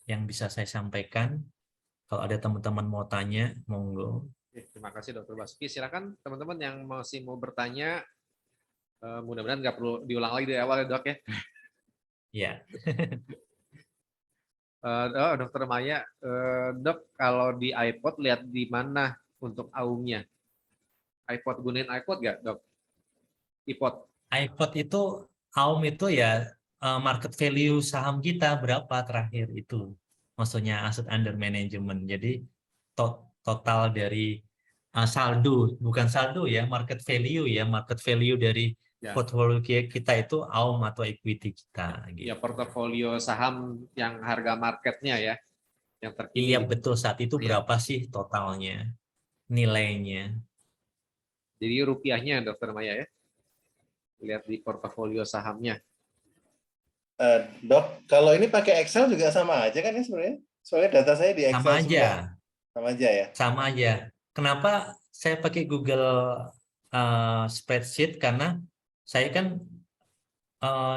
[SPEAKER 1] yang bisa saya sampaikan. Kalau ada teman-teman mau tanya, monggo.
[SPEAKER 2] Terima kasih Dr. Basuki. Silakan teman-teman yang masih mau bertanya, mudah-mudahan nggak perlu diulang lagi dari awal ya Dok ya.
[SPEAKER 1] Ya.
[SPEAKER 2] Dr. Maya, Dok, kalau di iPod lihat di mana untuk AUM-nya? iPod, gunain iPod nggak Dok? iPod.
[SPEAKER 1] iPod itu, AUM itu ya market value saham kita berapa terakhir itu. Maksudnya asset under management. Jadi total dari saldo, bukan saldo ya, market value ya, market value dari portfolio kita itu AUM atau equity kita. Gitu.
[SPEAKER 2] Ya, portofolio saham yang harga marketnya ya, yang terkini.
[SPEAKER 1] Iya betul, saat itu berapa sih totalnya, nilainya.
[SPEAKER 2] Jadi rupiahnya Dr. Maya ya, lihat di portofolio sahamnya.
[SPEAKER 3] Dok, kalau ini pakai Excel juga sama aja kan ya sebenarnya? Soalnya data saya di Excel
[SPEAKER 1] sama aja.
[SPEAKER 3] semua. Sama aja ya?
[SPEAKER 1] Sama aja. Kenapa saya pakai Google Spreadsheet? Karena saya kan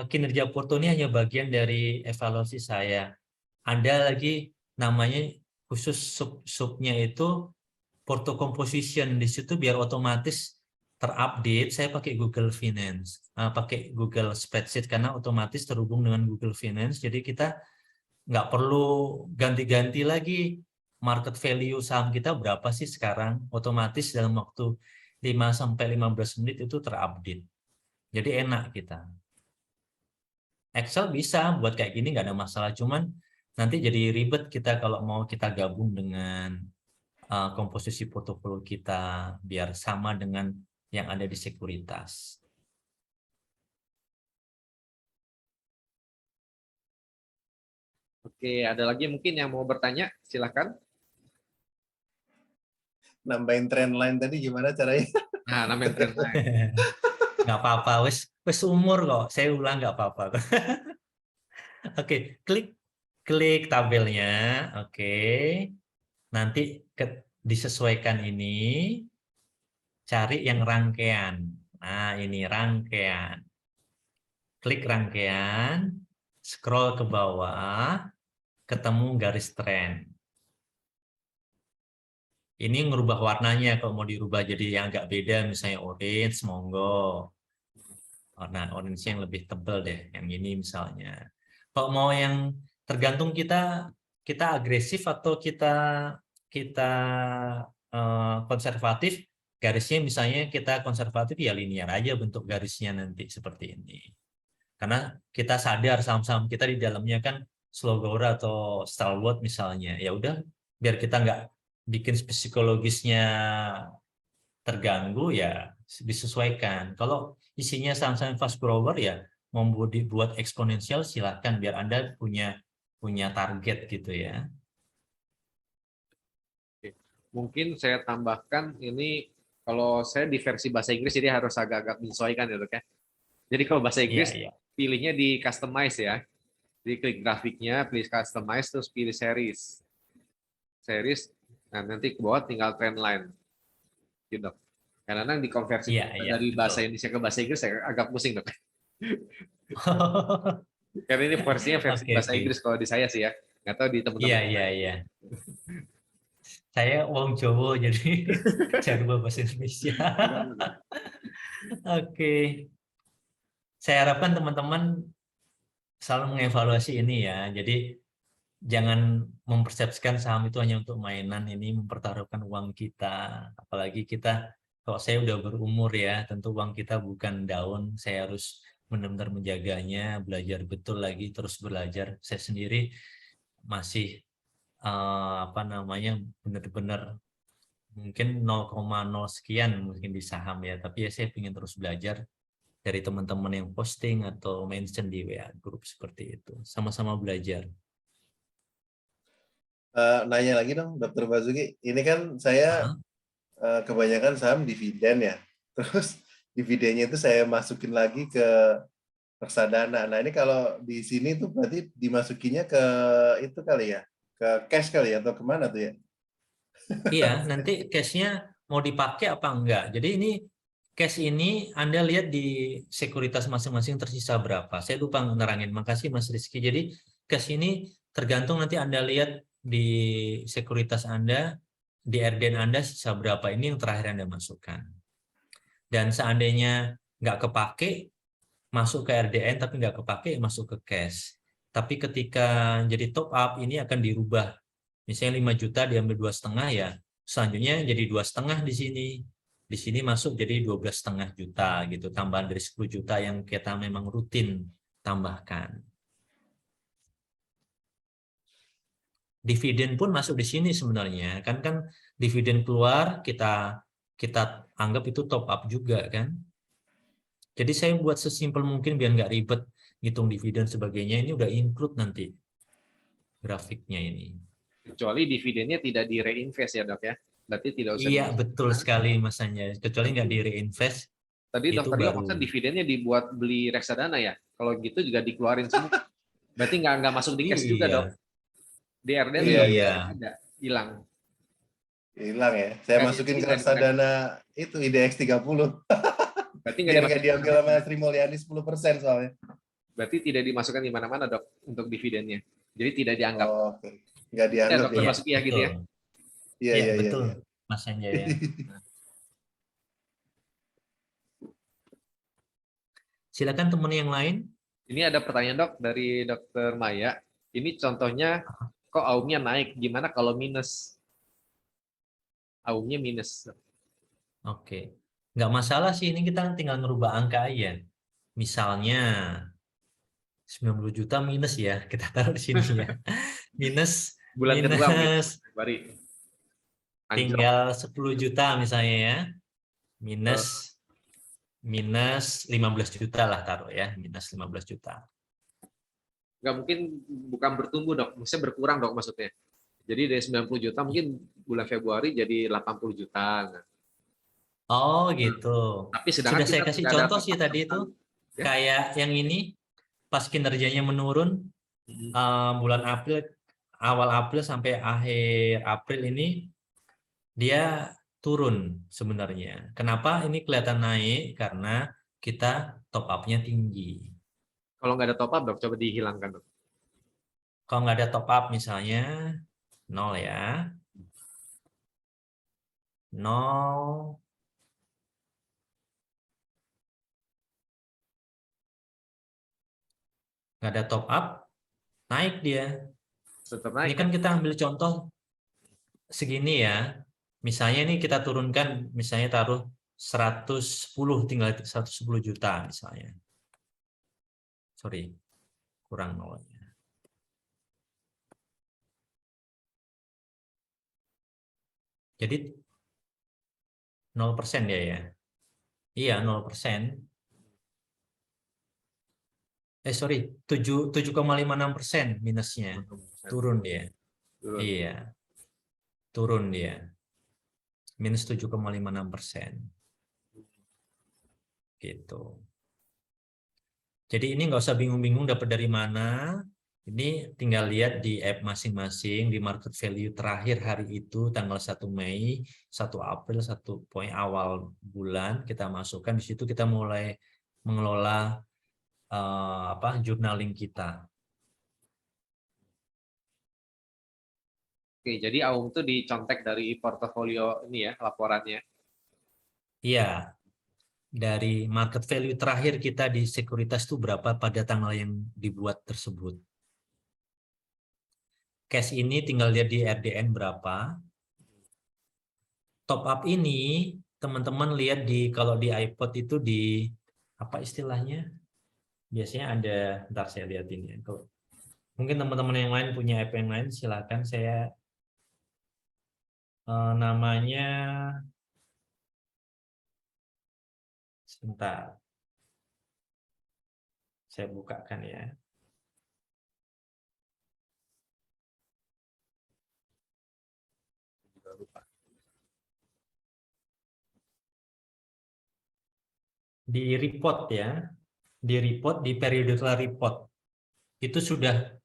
[SPEAKER 1] kinerja porto ini hanya bagian dari evaluasi saya. Ada lagi namanya khusus sub-subnya itu porto composition. Di situ biar otomatis terupdate, saya pakai Google Finance, pakai Google Spreadsheet karena otomatis terhubung dengan Google Finance. Jadi kita nggak perlu ganti-ganti lagi market value saham kita berapa sih sekarang, otomatis dalam waktu 5-15 menit itu terupdate. Jadi enak kita. Excel bisa buat kayak gini nggak ada masalah, cuman nanti jadi ribet kita kalau mau kita gabung dengan komposisi portofolio kita biar sama dengan yang ada di sekuritas.
[SPEAKER 2] Oke, ada lagi mungkin yang mau bertanya? Silakan.
[SPEAKER 3] Nambahin trend line tadi gimana caranya?
[SPEAKER 2] Nah, namanya trend line.
[SPEAKER 1] Nggak apa-apa, wes umur kok. Saya ulang nggak apa-apa. Oke, klik tabelnya. Oke, nanti disesuaikan ini, cari yang rangkaian. Nah, ini rangkaian. Klik rangkaian, scroll ke bawah, ketemu garis trend. Ini ngerubah warnanya kalau mau dirubah jadi yang agak beda, misalnya orange, monggo. Warna orange yang lebih tebal deh, yang ini misalnya. Kalau mau yang tergantung kita agresif atau kita konservatif, garisnya misalnya kita konservatif ya linear aja bentuk garisnya nanti seperti ini. Karena kita sadar saham-saham kita di dalamnya kan Slogora atau Stalwart misalnya, ya udah biar kita nggak bikin psikologisnya terganggu ya disesuaikan. Kalau isinya saham-saham fast grower ya mau dibuat eksponensial silakan biar Anda punya target gitu ya.
[SPEAKER 2] Mungkin saya tambahkan ini kalau saya di versi bahasa Inggris jadi harus agak-agak menyesuaikan ya dok ya. Jadi kalau bahasa Inggris
[SPEAKER 1] Iya.
[SPEAKER 2] pilihnya di customize ya. Jadi klik grafiknya, pilih customize terus pilih series. Series, nah nanti ke bawah tinggal trend line. Gitu dok. Karena di konversi
[SPEAKER 1] Iya,
[SPEAKER 2] dari bahasa
[SPEAKER 1] betul.
[SPEAKER 2] Indonesia ke bahasa Inggris saya agak pusing dok. Karena ini versinya versi bahasa
[SPEAKER 1] Oke.
[SPEAKER 2] Inggris kalau di saya sih ya. Nggak tahu di
[SPEAKER 1] Iya,
[SPEAKER 2] teman-teman.
[SPEAKER 1] iya. Saya wong Jawa jadi jago bahasa Indonesia. Oke. Saya harapkan teman-teman selalu mengevaluasi ini ya. Jadi jangan mempersepsikan saham itu hanya untuk mainan, ini mempertaruhkan uang kita. Apalagi kita, kalau saya udah berumur ya, tentu uang kita bukan daun. Saya harus benar-benar menjaganya, belajar betul lagi, terus belajar. Saya sendiri masih benar-benar mungkin 0,0 sekian mungkin di saham ya, tapi ya saya ingin terus belajar dari teman-teman yang posting atau mention di WA grup seperti itu. Sama-sama belajar.
[SPEAKER 3] Nanya lagi dong, Dr. Basuki. Ini kan saya kebanyakan saham dividen ya. Terus dividennya itu saya masukin lagi ke reksadana. Nah ini kalau di sini tuh berarti dimasukinya ke itu kali ya, ke cash kali ya, atau kemana tuh ya?
[SPEAKER 1] Iya, nanti cash-nya mau dipakai apa enggak. Jadi ini cash ini Anda lihat di sekuritas masing-masing tersisa berapa. Saya lupa nerangin. Makasih Mas Rizky. Jadi cash ini tergantung nanti Anda lihat di sekuritas Anda, di RDN Anda sisa berapa. Ini yang terakhir Anda masukkan. Dan seandainya nggak kepake, masuk ke RDN tapi nggak kepake, masuk ke cash. Tapi ketika jadi top up, ini akan dirubah. Misalnya 5 juta diambil 2,5 ya, selanjutnya jadi 2,5 di sini. Di sini masuk jadi 12,5 juta gitu, tambahan dari 10 juta yang kita memang rutin tambahkan. Dividen pun masuk di sini sebenarnya. Kan dividen keluar kita anggap itu top up juga kan. Jadi saya buat sesimpel mungkin biar nggak ribet ngitung dividen sebagainya, ini udah include nanti grafiknya ini.
[SPEAKER 2] Kecuali dividennya tidak di reinvest ya dok ya. Berarti tidak usah.
[SPEAKER 1] Iya betul sekali Mas Anja. Kecuali nggak di reinvest.
[SPEAKER 2] Tadi
[SPEAKER 1] itu
[SPEAKER 2] dokter
[SPEAKER 1] baru.
[SPEAKER 2] maksudnya dividennya dibuat beli reksadana ya. Kalau gitu juga dikeluarin semua. Berarti nggak masuk di cash juga dok. Di RDN
[SPEAKER 1] Iya.
[SPEAKER 2] ada hilang.
[SPEAKER 3] Hilang ya. Saya masukin ke reksadana itu IDX 30.
[SPEAKER 2] Berarti
[SPEAKER 3] nggak diambil sama Sri Mulyani 10% soalnya.
[SPEAKER 2] Berarti tidak dimasukkan di mana-mana dok untuk dividennya. Jadi tidak dianggap.
[SPEAKER 3] Oh, okay. Nggak dianggap
[SPEAKER 2] ya. Masuk ya gitu ya.
[SPEAKER 3] Iya,
[SPEAKER 1] betul.
[SPEAKER 3] Iya.
[SPEAKER 1] Mas Anja ya. Silakan teman yang lain.
[SPEAKER 2] Ini ada pertanyaan dok dari Dokter Maya. Ini contohnya kok AUM-nya naik, gimana kalau minus? AUM-nya minus.
[SPEAKER 1] Oke. Nggak masalah sih, ini kita tinggal merubah angka aja. Misalnya 90 juta minus ya, kita taruh di sini ya. Minus
[SPEAKER 2] bulan kedua bari.
[SPEAKER 1] Tinggal 10 juta misalnya ya. Minus 15 juta lah taruh ya, minus 15 juta.
[SPEAKER 2] nggak mungkin, bukan bertumbuh dok, maksudnya berkurang dok maksudnya. Jadi dari 90 juta mungkin bulan Februari jadi 80 juta. Nah,
[SPEAKER 1] Oh gitu.
[SPEAKER 2] tapi sedangkan
[SPEAKER 1] Sudah saya
[SPEAKER 2] kita
[SPEAKER 1] kasih
[SPEAKER 2] tidak ada
[SPEAKER 1] contoh sih
[SPEAKER 2] top-up
[SPEAKER 1] tadi
[SPEAKER 2] sama
[SPEAKER 1] itu.
[SPEAKER 2] sekali. Ya.
[SPEAKER 1] Kayak yang ini pas kinerjanya menurun bulan April, awal April sampai akhir April ini dia turun sebenarnya. Kenapa ini kelihatan naik? Karena kita top up-nya tinggi.
[SPEAKER 2] Kalau nggak ada top up dok, coba dihilangkan dok.
[SPEAKER 1] Kalau nggak ada top up misalnya 0 ya. 0. Nggak ada top up, naik dia.
[SPEAKER 2] Tetap
[SPEAKER 1] Ini
[SPEAKER 2] naik.
[SPEAKER 1] kan kita ambil contoh segini ya. Misalnya ini kita turunkan, misalnya taruh 110, tinggal 110 juta misalnya. Sorry, kurang 0. Jadi 0% dia ya. Iya, 0%. Sorry, 7,56% minusnya. Turun dia.
[SPEAKER 2] Turun.
[SPEAKER 1] Iya. Turun dia. Minus 7,56%. Gitu. Jadi ini nggak usah bingung-bingung dapat dari mana. Ini tinggal lihat di app masing-masing, di market value terakhir hari itu tanggal 1 Mei, 1 April, 1 poin awal bulan kita masukkan di situ, kita mulai mengelola journaling kita.
[SPEAKER 2] Oke, jadi Aum itu dicontek dari portofolio ini ya, laporannya.
[SPEAKER 1] Iya. Dari market value terakhir kita di sekuritas itu berapa pada tanggal yang dibuat tersebut. Cash ini tinggal lihat di RDN berapa. Top up ini teman-teman lihat di, kalau di iPod itu di apa istilahnya? Biasanya ada, ntar saya lihat ini. Mungkin teman-teman yang lain punya app yang lain, silakan. Saya namanya sebentar. Saya bukakan ya. Di report ya, di report, di periodical report itu sudah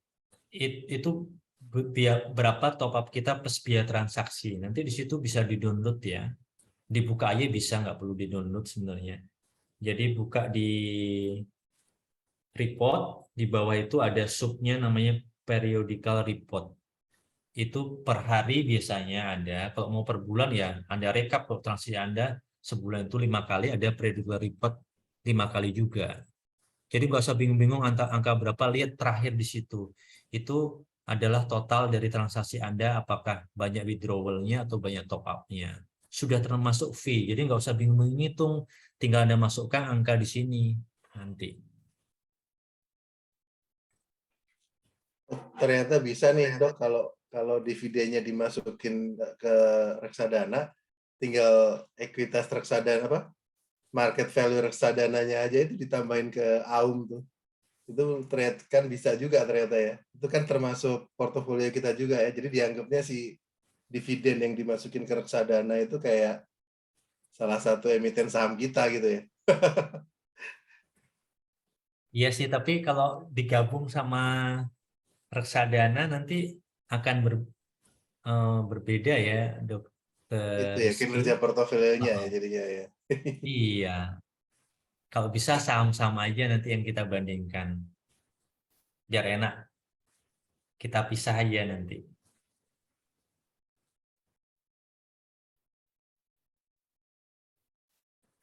[SPEAKER 1] itu berapa top up kita plus biaya transaksi. Nanti di situ bisa di-download ya, dibuka aja bisa, nggak perlu di-download sebenarnya. Jadi buka di report, di bawah itu ada subnya namanya periodical report. Itu per hari biasanya ada, kalau mau per bulan ya Anda rekap, kalau transaksi Anda sebulan itu 5 kali, ada periodical report 5 kali juga. Jadi nggak usah bingung-bingung angka berapa, lihat terakhir di situ. Itu adalah total dari transaksi Anda, apakah banyak withdrawal-nya atau banyak top up-nya. Sudah termasuk fee, jadi nggak usah bingung menghitung, tinggal Anda masukkan angka di sini nanti.
[SPEAKER 3] Ternyata bisa nih dok, kalau dividennya dimasukin ke reksadana, tinggal ekuitas reksadana apa? Market value reksadananya aja itu ditambahin ke Aum tuh. Itu ternyata kan bisa juga ternyata ya. Itu kan termasuk portofolio kita juga ya. Jadi dianggapnya si dividen yang dimasukin ke reksadana itu kayak salah satu emiten saham kita gitu ya.
[SPEAKER 1] Iya sih, tapi kalau digabung sama reksadana nanti akan berbeda ya,
[SPEAKER 3] Itu
[SPEAKER 1] Dokter
[SPEAKER 3] ya kinerja
[SPEAKER 1] Rizky.
[SPEAKER 3] portofolionya ya jadinya ya.
[SPEAKER 1] Iya, kalau bisa saham-saham aja nanti yang kita bandingkan. Biar enak, kita pisah aja nanti.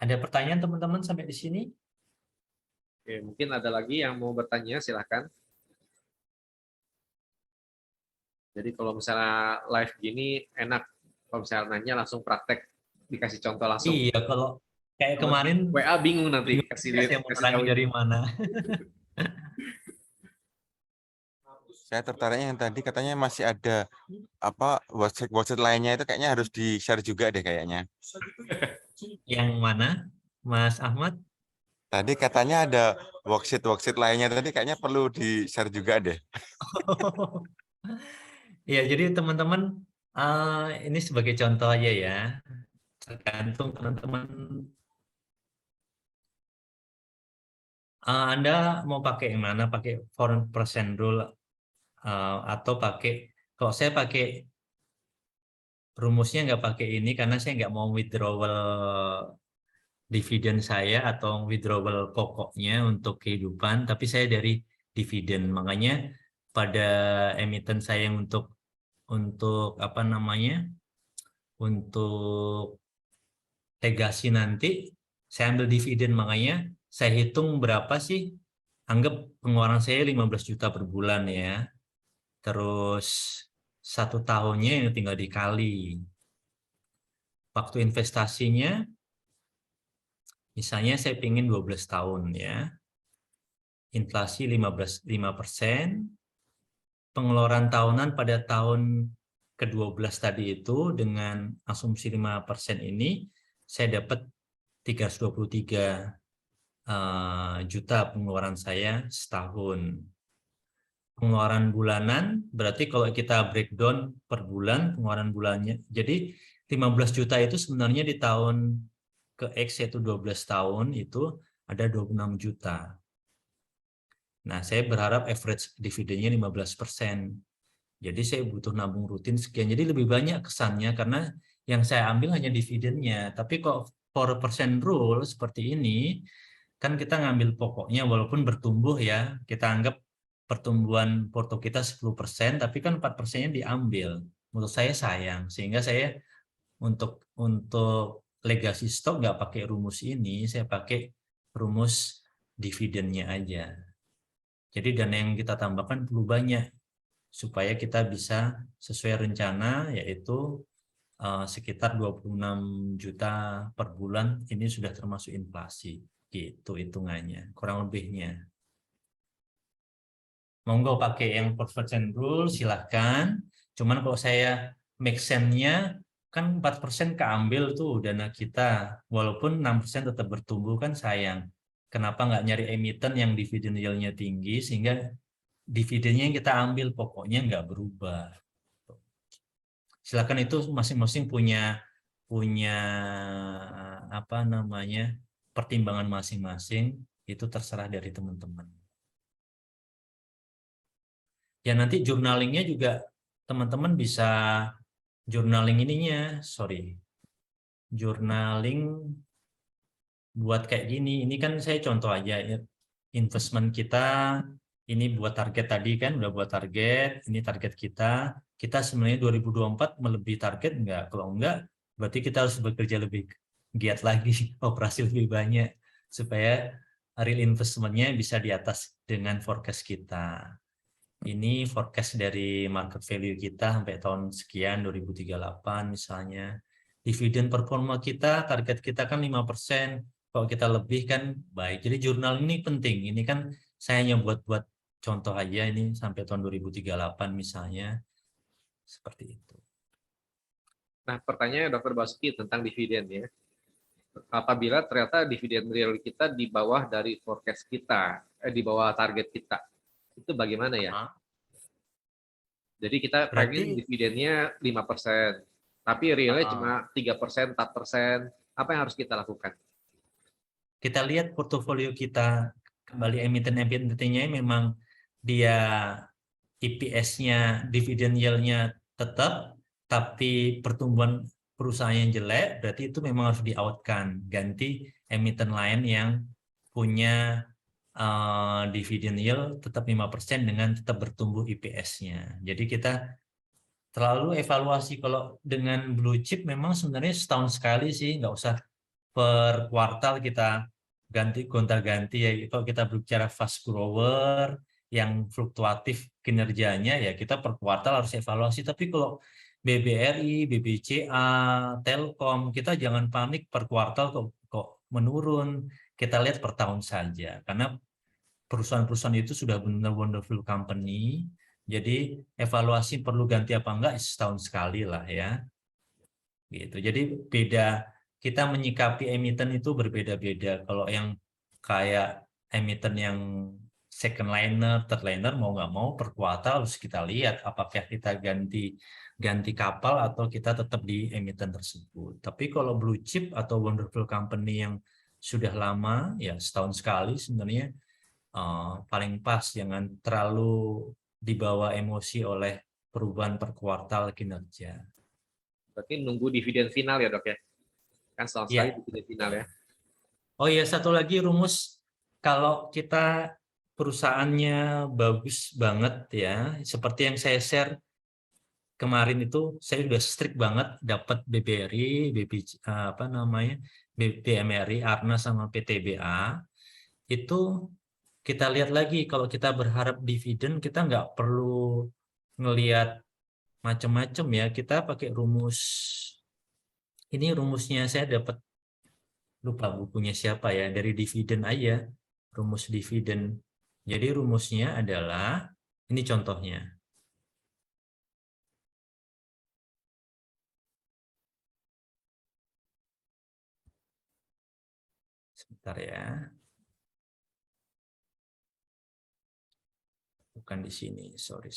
[SPEAKER 1] Ada pertanyaan teman-teman sampai di sini?
[SPEAKER 2] Oke, mungkin ada lagi yang mau bertanya, silahkan. Jadi kalau misalnya live gini enak, kalau misalnya nanya langsung praktek, dikasih contoh langsung.
[SPEAKER 1] Iya, kalau kayak kemarin
[SPEAKER 2] WA bingung nanti
[SPEAKER 1] bingung
[SPEAKER 2] kasih
[SPEAKER 1] juga
[SPEAKER 2] lihat,
[SPEAKER 1] saya mau
[SPEAKER 2] kasih
[SPEAKER 1] terangin
[SPEAKER 2] tahu.
[SPEAKER 1] dari mana.
[SPEAKER 4] Saya tertariknya yang tadi katanya masih ada apa website lainnya itu kayaknya harus di-share juga deh kayaknya.
[SPEAKER 1] Yang mana, Mas Ahmad?
[SPEAKER 4] Tadi katanya ada worksheet lainnya tadi kayaknya perlu di-share juga deh.
[SPEAKER 1] Ya, jadi teman-teman, ini sebagai contoh aja ya. Tergantung teman-teman, Anda mau pakai yang mana, pakai 4% rule atau pakai, kalau saya pakai rumusnya nggak pakai ini karena saya nggak mau withdrawal dividen saya atau withdrawal pokoknya untuk kehidupan, tapi saya dari dividen. Makanya pada emiten saya yang untuk apa namanya, untuk legasi nanti saya ambil dividen, makanya saya hitung berapa sih, anggap pengeluaran saya 15 juta per bulan ya, terus 1 tahunnya yang tinggal dikali waktu investasinya, misalnya saya pingin 12 tahun ya, inflasi 5%, pengeluaran tahunan pada tahun ke-12 tadi itu dengan asumsi 5% ini saya dapat 323 juta pengeluaran saya setahun. Pengeluaran bulanan berarti kalau kita breakdown per bulan pengeluaran bulannya, jadi 15 juta itu sebenarnya di tahun ke X yaitu 12 tahun itu ada 26 juta. Nah, saya berharap average dividennya 15%. Jadi saya butuh nabung rutin sekian. Jadi lebih banyak kesannya karena yang saya ambil hanya dividennya. Tapi kok 4% rule seperti ini, kan kita ngambil pokoknya walaupun bertumbuh ya. Kita anggap pertumbuhan porto kita 10%, tapi kan 4%-nya diambil. Menurut saya sayang. Sehingga saya untuk legacy stock nggak pakai rumus ini, saya pakai rumus dividennya aja. Jadi dana yang kita tambahkan perlu banyak supaya kita bisa sesuai rencana, yaitu sekitar 26 juta per bulan, ini sudah termasuk inflasi. Gitu hitungannya, kurang lebihnya. Monggo pakai yang 4% rule, silahkan. Cuman kalau saya make sense-nya, kan 4% keambil tuh dana kita. Walaupun 6% tetap bertumbuh kan sayang. Kenapa nggak nyari emiten yang dividen yield-nya tinggi, sehingga dividennya yang kita ambil pokoknya nggak berubah. Silakan, itu masing-masing punya apa namanya, pertimbangan masing-masing, itu terserah dari teman-teman. Ya nanti journalingnya juga teman-teman bisa journaling journaling buat kayak gini. Ini kan saya contoh aja ya. Investment kita ini buat target tadi kan, udah buat target, ini target kita. Kita sebenarnya 2024 melebihi target enggak? Kalau enggak, berarti kita harus bekerja lebih giat lagi, operasi lebih banyak, supaya real investment-nya bisa di atas dengan forecast kita. Ini forecast dari market value kita sampai tahun sekian, 2038 misalnya. Dividen performa kita, target kita kan 5%. Kalau kita lebih kan baik. Jadi jurnal ini penting. Ini kan saya hanya buat contoh aja, ini sampai tahun 2038 misalnya. Seperti itu.
[SPEAKER 2] Nah, pertanyaannya Dr. Basuki tentang dividen ya. Apabila ternyata dividen real kita di bawah dari forecast kita, di bawah target kita, itu bagaimana ya? Jadi kita pengen dividennya 5%, tapi realnya cuma 3%, 4%. Apa yang harus kita lakukan?
[SPEAKER 1] Kita lihat portofolio kita, kembali emiten-emitennya memang dia EPS-nya, dividen yield-nya tetap, tapi pertumbuhan perusahaannya jelek, berarti itu memang harus di-out-kan, ganti emiten lain yang punya dividen yield tetap 5% dengan tetap bertumbuh EPS-nya. Jadi kita terlalu evaluasi, kalau dengan blue chip memang sebenarnya setahun sekali sih, nggak usah per kuartal kita gonta-ganti ya. Kalau kita berbicara fast grower yang fluktuatif kinerjanya, ya kita per kuartal harus evaluasi. Tapi kalau BBRI, BBCA, Telkom, kita jangan panik per kuartal kok menurun. Kita lihat per tahun saja, karena perusahaan-perusahaan itu sudah benar wonderful company. Jadi evaluasi perlu ganti apa enggak setahun sekali lah ya. Gitu. Jadi beda, kita menyikapi emiten itu berbeda-beda. Kalau yang kayak emiten yang second liner, third liner, mau nggak mau per kuartal harus kita lihat apakah kita ganti kapal atau kita tetap di emiten tersebut. Tapi kalau blue chip atau wonderful company yang sudah lama, ya setahun sekali sebenarnya paling pas, jangan terlalu dibawa emosi oleh perubahan per kuartal kinerja.
[SPEAKER 2] Berarti nunggu dividen final ya, Dok ya? Kan setahun sekali
[SPEAKER 1] Ya.
[SPEAKER 2] dividen final ya.
[SPEAKER 1] Oh iya, satu lagi rumus, kalau kita perusahaannya bagus banget ya, seperti yang saya share kemarin itu, saya udah strict banget dapat BBRI, BMRI, Arna sama PTBA. Itu kita lihat lagi, kalau kita berharap dividen, kita nggak perlu ngelihat macam-macam ya. Kita pakai rumus, ini rumusnya saya dapat, lupa bukunya siapa ya, dari dividen aja, rumus dividen. Jadi rumusnya adalah, ini contohnya. Sebentar ya. Bukan di sini, sorry.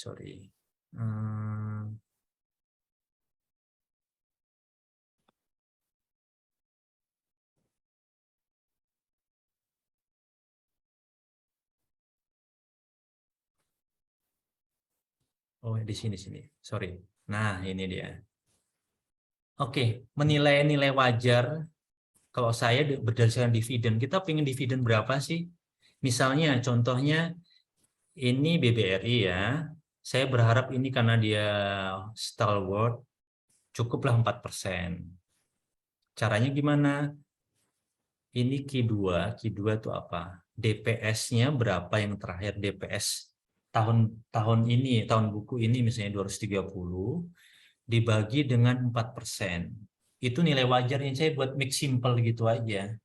[SPEAKER 1] Oh, di sini, sorry. Nah, ini dia. Oke, menilai nilai wajar. Kalau saya berdasarkan dividen, kita pengen dividen berapa sih? Misalnya, contohnya ini BBRI ya. Saya berharap ini karena dia stalwart, cukuplah 4%. Caranya gimana? Ini Q2 itu apa? DPS-nya berapa yang terakhir DPS tahun ini, tahun buku ini misalnya 230, dibagi dengan 4%. Itu nilai wajar yang saya buat make simple gitu aja.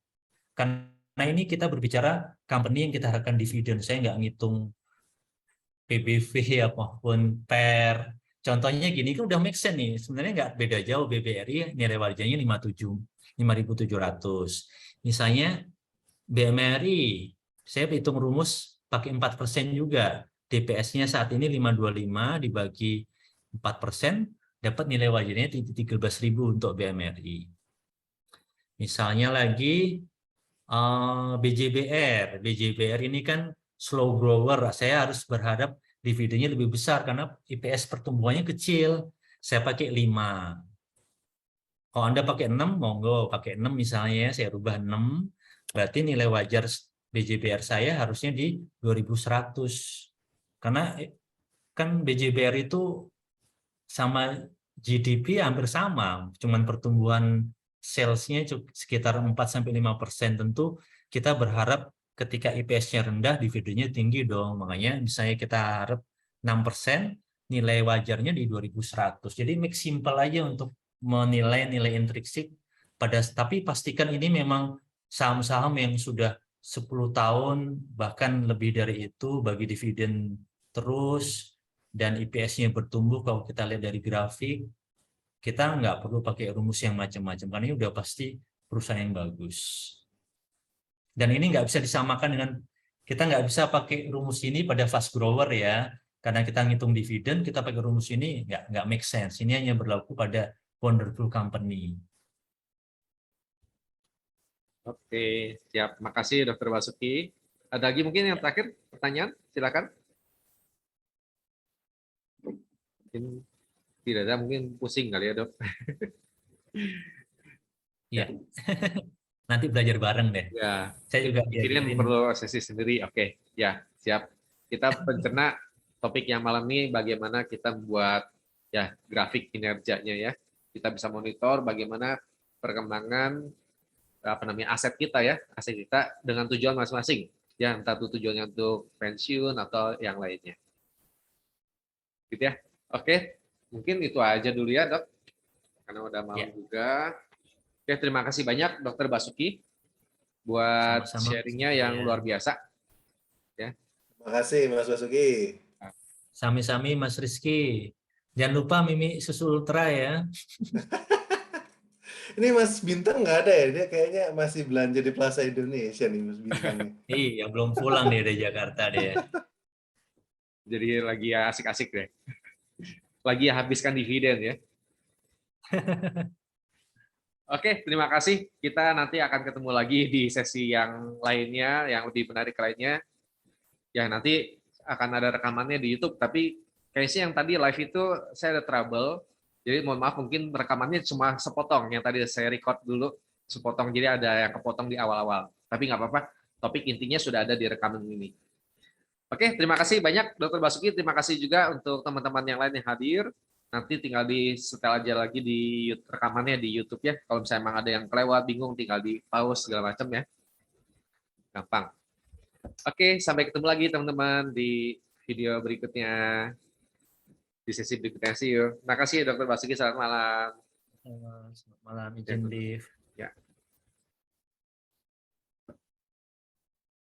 [SPEAKER 1] Karena ini kita berbicara company yang kita harapkan dividen. Saya nggak ngitung PBV apapun per. Contohnya gini kan udah make sense nih. Sebenarnya nggak beda jauh, BBRI nilai wajarnya 5.700. Misalnya BMRI, saya hitung rumus pakai 4% juga. DPS-nya saat ini 525 dibagi 4%, dapat nilai wajarnya 13.000 untuk BMRI. Misalnya lagi BJBR. BJBR ini kan slow grower. Saya harus berharap dividennya lebih besar karena IPS pertumbuhannya kecil. Saya pakai 5. Kalau Anda pakai 6, monggo. Pakai 6 misalnya, saya rubah 6. Berarti nilai wajar BJBR saya harusnya di 2100. Karena kan BJBR itu sama GDP hampir sama, cuman pertumbuhan salesnya sekitar 4-5%. Tentu kita berharap ketika IPS-nya rendah, dividennya tinggi dong. Makanya misalnya kita harap 6%, nilai wajarnya di 2100. Jadi make simple aja untuk menilai nilai intrinsik tapi pastikan ini memang saham-saham yang sudah 10 tahun bahkan lebih dari itu bagi dividen terus dan IPS-nya bertumbuh. Kalau kita lihat dari grafik, kita nggak perlu pakai rumus yang macam-macam karena ini udah pasti perusahaan yang bagus. Dan ini nggak bisa disamakan dengan, kita nggak bisa pakai rumus ini pada fast grower ya, karena kita ngitung dividen, kita pakai rumus ini nggak make sense. Ini hanya berlaku pada wonderful company.
[SPEAKER 2] Oke, siap. Makasih Dr. Basuki. Ada lagi mungkin yang terakhir pertanyaan? Silakan. Mungkin tidak ada, mungkin pusing kali ya, Dok.
[SPEAKER 1] Ya. Nanti belajar bareng deh.
[SPEAKER 2] Ya.
[SPEAKER 1] Saya juga
[SPEAKER 2] Pikirin perlu sesi sendiri. Oke, ya, siap. Kita pencerna topik yang malam ini bagaimana kita membuat ya grafik kinerjanya ya. Kita bisa monitor bagaimana perkembangan aset kita ya, aset kita dengan tujuan masing-masing. Ya, entah itu tujuannya untuk pensiun atau yang lainnya. Gitu ya. Oke, mungkin itu aja dulu ya, Dok. Karena udah malam juga. Oke, terima kasih banyak Dr. Basuki buat sharingnya yang luar biasa. Ya.
[SPEAKER 3] Terima kasih Mas Basuki.
[SPEAKER 1] Sami-sami Mas Rizky. Jangan lupa Mimi Susu Ultra ya.
[SPEAKER 3] Ini Mas Bintang nggak ada ya? Dia kayaknya masih belanja di Plaza Indonesia nih Mas Bintang nih.
[SPEAKER 1] Iya, belum pulang dia dari Jakarta dia.
[SPEAKER 2] Jadi lagi ya asik-asik deh. Lagi habiskan dividen ya. Oke, terima kasih. Kita nanti akan ketemu lagi di sesi yang lainnya, yang lebih menarik lainnya. Ya, nanti akan ada rekamannya di YouTube, tapi kayaknya yang tadi live itu saya ada trouble. Jadi mohon maaf, mungkin rekamannya cuma sepotong. Yang tadi saya record dulu, sepotong. Jadi ada yang kepotong di awal-awal. Tapi nggak apa-apa, topik intinya sudah ada di rekaman ini. Oke, terima kasih banyak Dr. Basuki. Terima kasih juga untuk teman-teman yang lain yang hadir. Nanti tinggal di setel aja lagi di rekamannya di YouTube ya. Kalau misalnya emang ada yang kelewat, bingung, tinggal di pause segala macam ya. Gampang. Oke, sampai ketemu lagi teman-teman di video berikutnya. Di sesi berikutnya. See you. Terima kasih Dr. Basuki. Selamat malam.
[SPEAKER 1] Selamat malam, izin Liv.